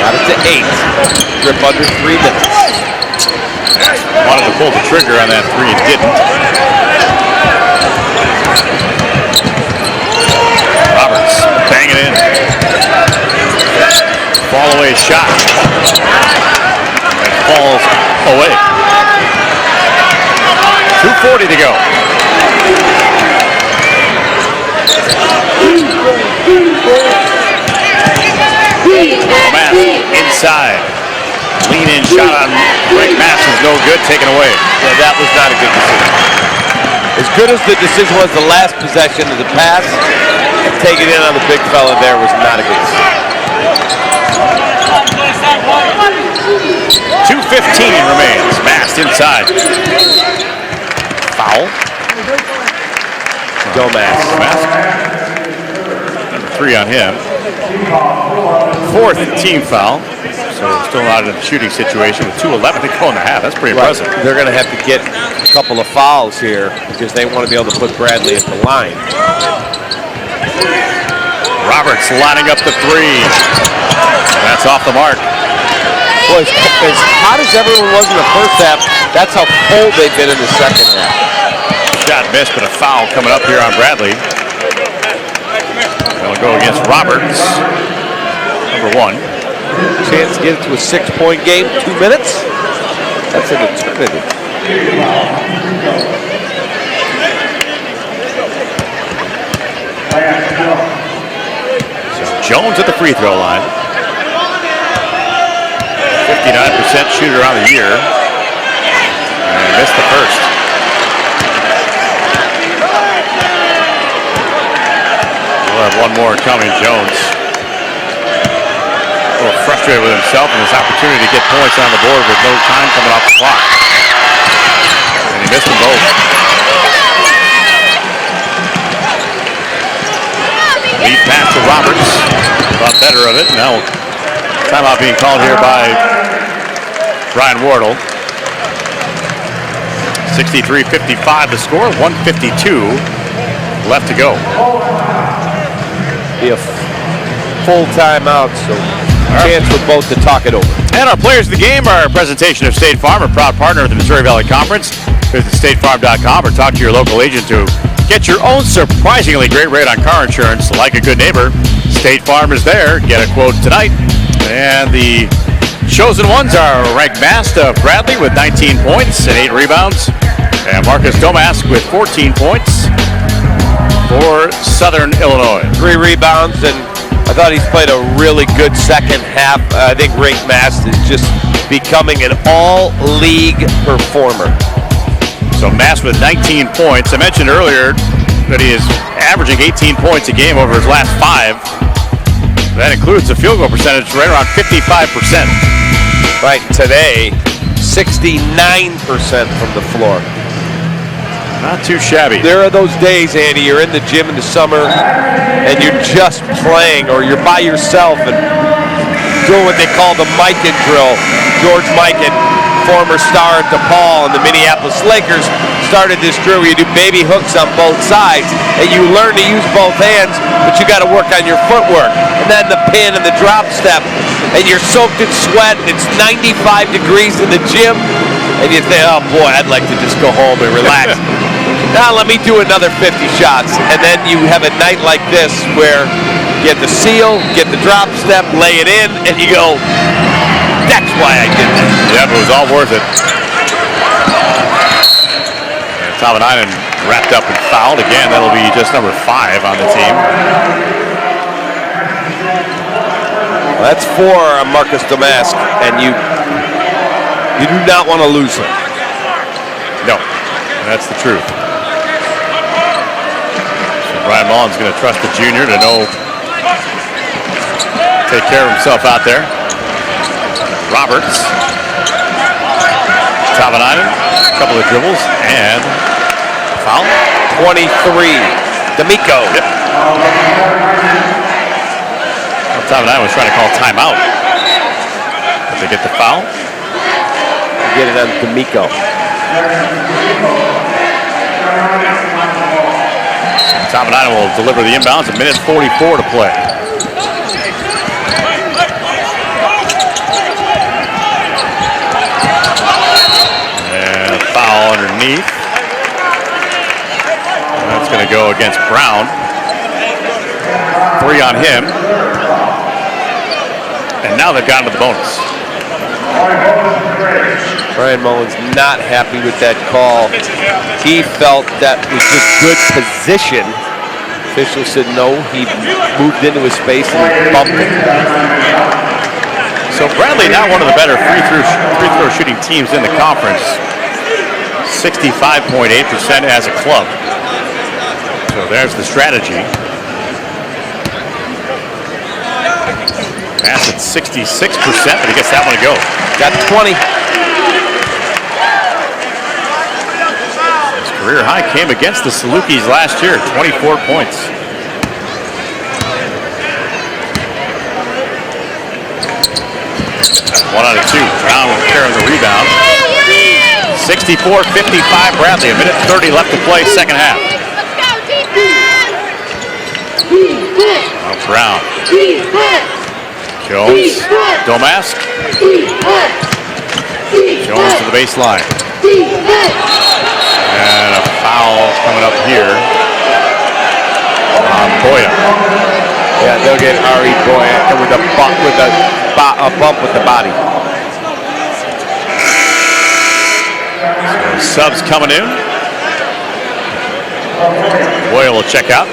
Got it to 8. Grip under 3 minutes. Wanted to pull the trigger on that three and didn't. Roberts banging in. Fall away shot. It falls away. 2:40 to go. Mass inside. Lean in shot on Rick Mass is no good, taken away. Yeah, that was not a good decision. As good as the decision was the last possession of the pass, taking it on the big fella there was not a good decision. 2:15 remains. Mass inside. Foul. Domas. Number 3 on him. 4th team foul. So still not in a shooting situation with 2:11 to go in the half. That's pretty impressive. They're going to have to get a couple of fouls here because they want to be able to put Bradley at the line. Roberts lining up the 3. That's off the mark. Boy, as hot as everyone was in the first half, that's how cold they've been in the second half. Shot missed, but a foul coming up here on Bradley. That'll go against Roberts. Number 1. Chance to get it to a 6-point game, 2 minutes. That's an eternity. So Jones at the free throw line. 59% shooter on the year. And missed the first. We'll have one more coming, Jones. A little frustrated with himself and his opportunity to get points on the board with no time coming off the clock. And he missed them both. Lead pass to Roberts. Thought better of it. Now timeout being called here by Brian Wardle. 63-55 the score. 1:52 left to go. Be a full timeout, so chance for both to talk it over. And our players of the game are a presentation of State Farm, a proud partner of the Missouri Valley Conference. Visit statefarm.com or talk to your local agent to get your own surprisingly great rate on car insurance. Like a good neighbor, State Farm is there. Get a quote tonight. And the chosen ones are ranked Mast Bradley with 19 points and 8 rebounds. And Marcus Domask with 14 points for Southern Illinois. 3 rebounds, and I thought he's played a really good second half. I think Rick Mast is just becoming an all-league performer. So Mast with 19 points. I mentioned earlier that he is averaging 18 points a game over his last 5. That includes a field goal percentage right around 55%. Right, today, 69% from the floor. Not too shabby. There are those days, Andy, you're in the gym in the summer and you're just playing, or you're by yourself and doing what they call the Mikan drill. George Mikan, former star at DePaul and the Minneapolis Lakers, started this drill where you do baby hooks on both sides and you learn to use both hands, but you got to work on your footwork. And then the pin and the drop step, and you're soaked in sweat and it's 95 degrees in the gym and you think, oh boy, I'd like to just go home and relax. Now let me do another 50 shots. And then you have a night like this where you get the seal, get the drop step, lay it in, and you go, that's why I did that. Yep, it was all worth it. And Tavanainen wrapped up and fouled again. That'll be just number 5 on the team. Well, that's 4 on Marcus Domask, and you do not want to lose him. No, that's the truth. Brian Mullen's going to trust the junior to take care of himself out there. Roberts. Tavanainen, a couple of dribbles, and foul. 23. D'Amico. Yep. Tom and I was trying to call timeout. But they get the foul. Get it on D'Amico. Tom and I will deliver the inbounds. A minute 44 to play. And a foul underneath. And that's going to go against Brown. 3 on him. And now they've gotten to the bonus. Brian Mullins not happy with that call. He felt that was just good position. Official said no. He moved into his space and bumped it. So Bradley now one of the better free throw shooting teams in the conference. 65.8% as a club. So there's the strategy. Pass at 66%, but he gets that one to go. Got 20. His career high came against the Salukis last year, 24 points. One out of 2. Brown will carry the rebound. 64-55 Bradley. A minute 30 left to play, second half. Oh, Brown. Jones, Domask. Jones to the baseline. And a foul coming up here on Boya. Yeah, they'll get Ari Boya with a bump with the body. So subs coming in. Boya will check out.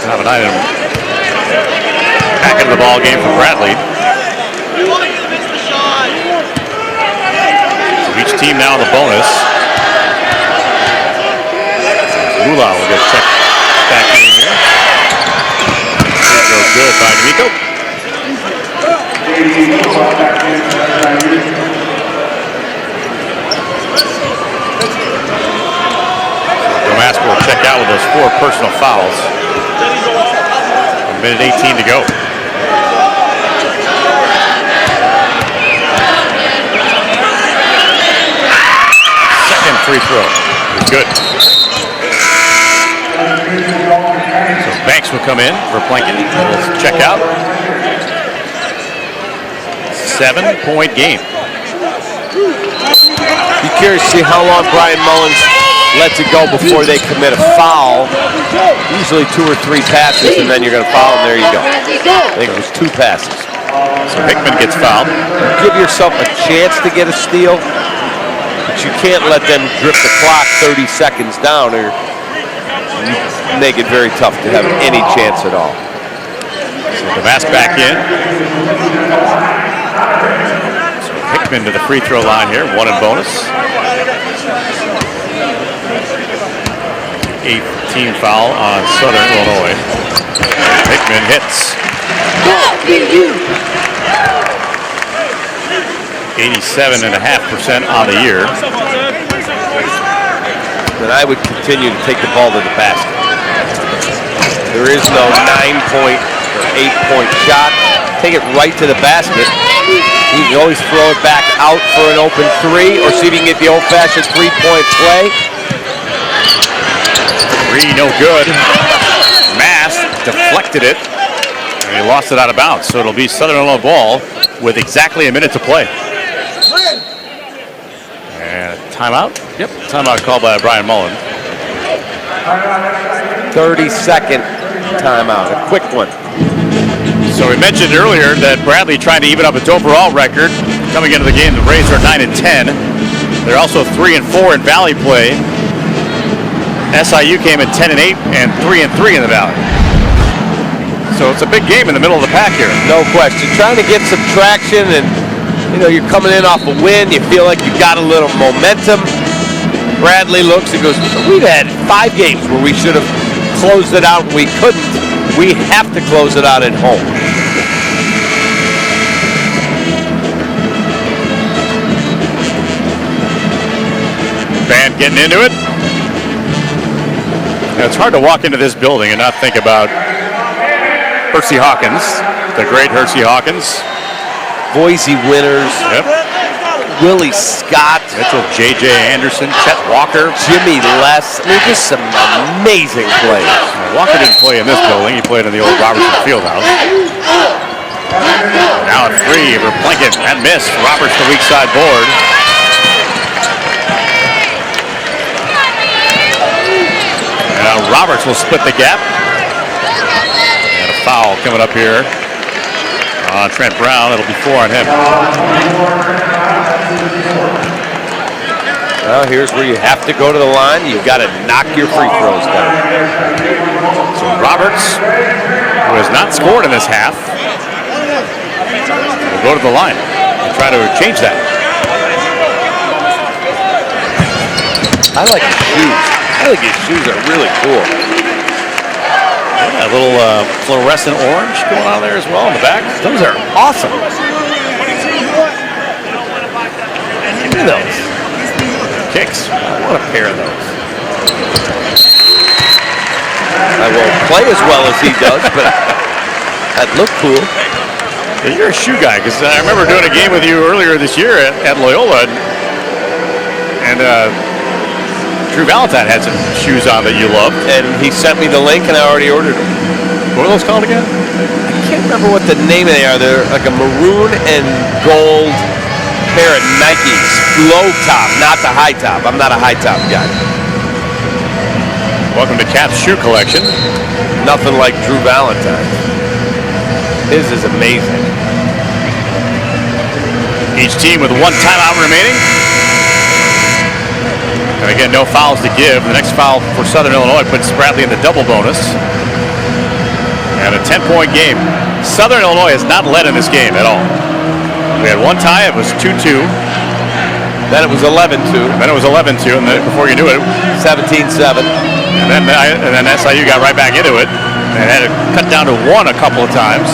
Have an item. Back into the ball game for Bradley. So each team now in the bonus. Mula will get checked back in here. Goes good by D'Amico. Domask will check out with those 4 personal fouls. A minute 18 to go. Free throw is good. So Banks will come in for Plankin. He'll check out. 7-point game. Be curious to see how long Brian Mullins lets it go before they commit a foul. Usually 2 or 3 passes, and then you're going to foul, and there you go. I think it was 2 passes. So Hickman gets fouled. Give yourself a chance to get a steal. But you can't let them drip the clock 30 seconds down or make it very tough to have any chance at all. So the mask back in. So Hickman to the free throw line here, 1 in bonus. 8th team foul on Southern Illinois. Hickman hits. 87.5% on the year. But I would continue to take the ball to the basket. There is no 9-point or 8-point shot. Take it right to the basket. You can always throw it back out for an open 3 or see if you can get the old-fashioned 3-point play. 3, no good. Mass deflected it, and he lost it out of bounds. So it'll be Southern Illinois ball with exactly a minute to play. And timeout? Yep, timeout called by Brian Mullen. 30-second timeout, a quick one. So we mentioned earlier that Bradley trying to even up its overall record. Coming into the game, the Rays are 9-10. They're also 3-4 in Valley play. SIU came at 10-8 and 3-3 in the Valley. So it's a big game in the middle of the pack here. No question. Trying to get some traction, and you know, you're coming in off a win. You feel like you've got a little momentum. Bradley looks and goes, we've had 5 games where we should have closed it out and we couldn't. We have to close it out at home. Band getting into it. It's hard to walk into this building and not think about Hersey Hawkins, the great Hersey Hawkins. Boise winners. Yep. Willie Scott. Mitchell, J.J. Anderson, Chet Walker. Jimmy Les. I mean, just some amazing players. Walker didn't play in this building. He played in the old Robertson Fieldhouse. Now a three for Plinkett. That missed. Roberts the weak side board. Now Roberts will split the gap. And a foul coming up here on Trent Brown. It'll be 4 on him. Well, here's where you have to go to the line. You've got to knock your free throws down. So Roberts, who has not scored in this half, will go to the line and try to change that. I like his shoes. I think his shoes are really cool. Yeah, a little fluorescent orange going on there as well in the back. Those are awesome. Give me those. Kicks. I want a pair of those. I won't play as well as he does, but that look cool. Yeah, you're a shoe guy, because I remember doing a game with you earlier this year at Loyola, and Drew Valentine had some shoes on that you loved. And he sent me the link, and I already ordered them. What are those called again? I can't remember what the name of they are. They're like a maroon and gold pair of Nikes. Low top, not the high top. I'm not a high top guy. Welcome to Cap's shoe collection. Nothing like Drew Valentine. His is amazing. Each team with 1 timeout remaining. And again, no fouls to give. The next foul for Southern Illinois puts Bradley in the double bonus. And a 10-point game. Southern Illinois has not led in this game at all. We had 1 tie. It was 2-2. Then it was 11-2. And then it was 11-2. And then before you knew it, 17-7. And then SIU got right back into it. And had it cut down to 1 a couple of times.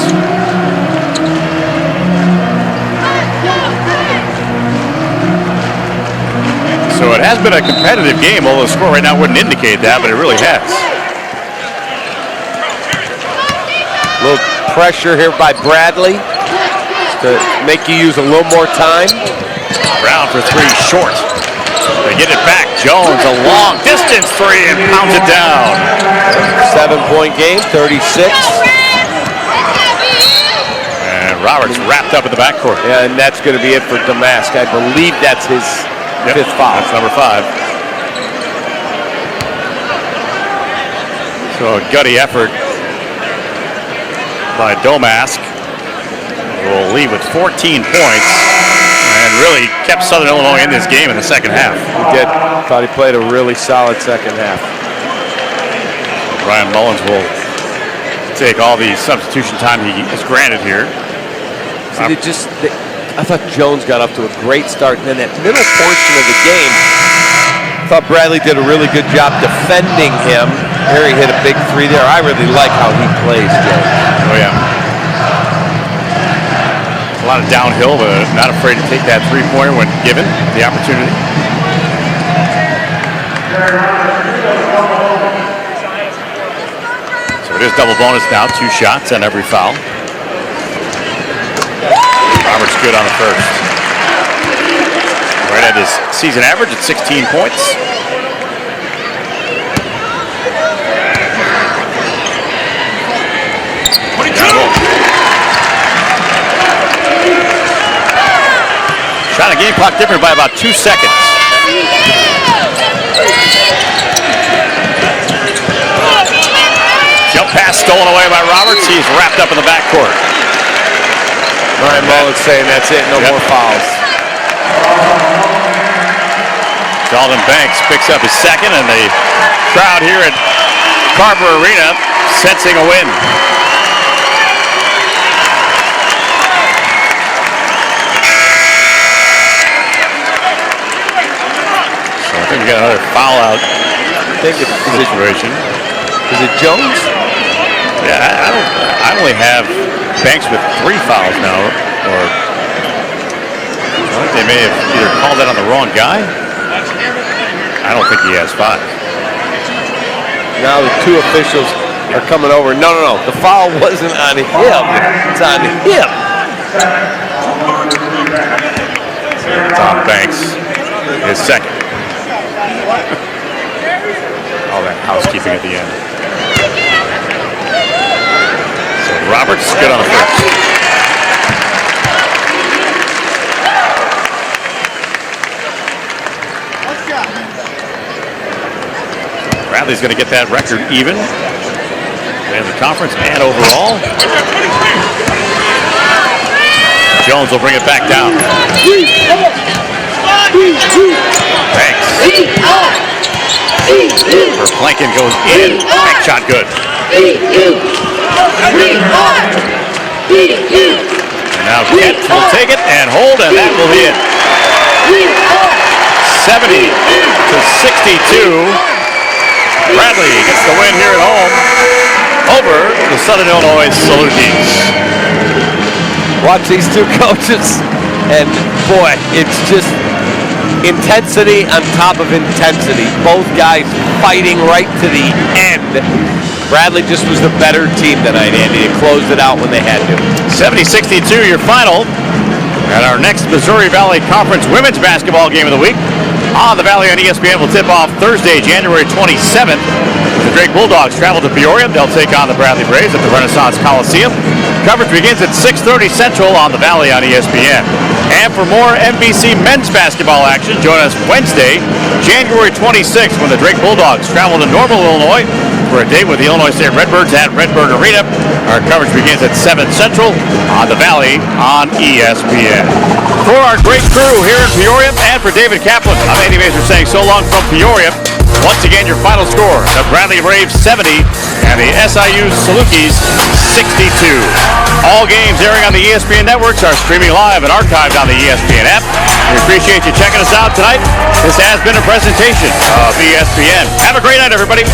So it has been a competitive game, although the score right now wouldn't indicate that, but it really has. A little pressure here by Bradley to make you use a little more time. Brown for 3 short. They get it back. Jones, a long distance 3 and pounds it down. 7-point game, 36. And Roberts wrapped up in the backcourt. Yeah, and that's going to be it for Damask. I believe that's his 5th foul. That's number 5. So a gutty effort by Domask. Will lead with 14 points and really kept Southern Illinois in this game in the second half. He did. Thought he played a really solid second half. Brian Mullins will take all the substitution time he is granted here. So I thought Jones got up to a great start, and then that middle portion of the game, I thought Bradley did a really good job defending him. Harry hit a big 3 there. I really like how he plays, Joe. Oh, yeah. A lot of downhill, but not afraid to take that 3-pointer when given the opportunity. So it is double bonus now, 2 shots on every foul. Roberts good on the first. Right at his season average at 16 points. Shot a game clock different by about 2 seconds. Jump pass stolen away by Roberts. He's wrapped up in the backcourt. Brian Mullins saying that's it, no more fouls. Dalton Banks picks up his second, and the crowd here at Carver Arena sensing a win. So I think we got another foul out situation. Is it Jones? Yeah, I only have Banks with 3 fouls now, or I think they may have either called that on the wrong guy. I don't think he has 5. Now the two officials are coming over. No. The foul wasn't on him. It's on him. Tom Banks, his second. All that housekeeping at the end. So Roberts, good on the first. Bradley's going to get that record even in the conference and overall. Jones will bring it back down. Banks. Plankin goes in. Bank shot good. And now Kent will take it and hold, and that will be it. 70-62. Bradley gets the win here at home over the Southern Illinois Salukis. Watch these two coaches, and boy, it's just intensity on top of intensity. Both guys fighting right to the end. Bradley just was the better team tonight, Andy. They closed it out when they had to. 70-62, your final. And our next Missouri Valley Conference women's basketball game of the week on the Valley on ESPN will tip off Thursday, January 27th. The Drake Bulldogs travel to Peoria. They'll take on the Bradley Braves at the Renaissance Coliseum. Coverage begins at 6:30 Central on the Valley on ESPN. And for more NBC men's basketball action, join us Wednesday, January 26th, when the Drake Bulldogs travel to Normal, Illinois for a date with the Illinois State Redbirds at Redbird Arena. Our coverage begins at 7 Central on the Valley on ESPN. For our great crew here in Peoria and for David Kaplan, I'm Andy Mazer saying so long from Peoria. Once again, your final score, the Bradley Braves 70 and the SIU Salukis 62. All games airing on the ESPN networks are streaming live and archived on the ESPN app. We appreciate you checking us out tonight. This has been a presentation of ESPN. Have a great night, everybody.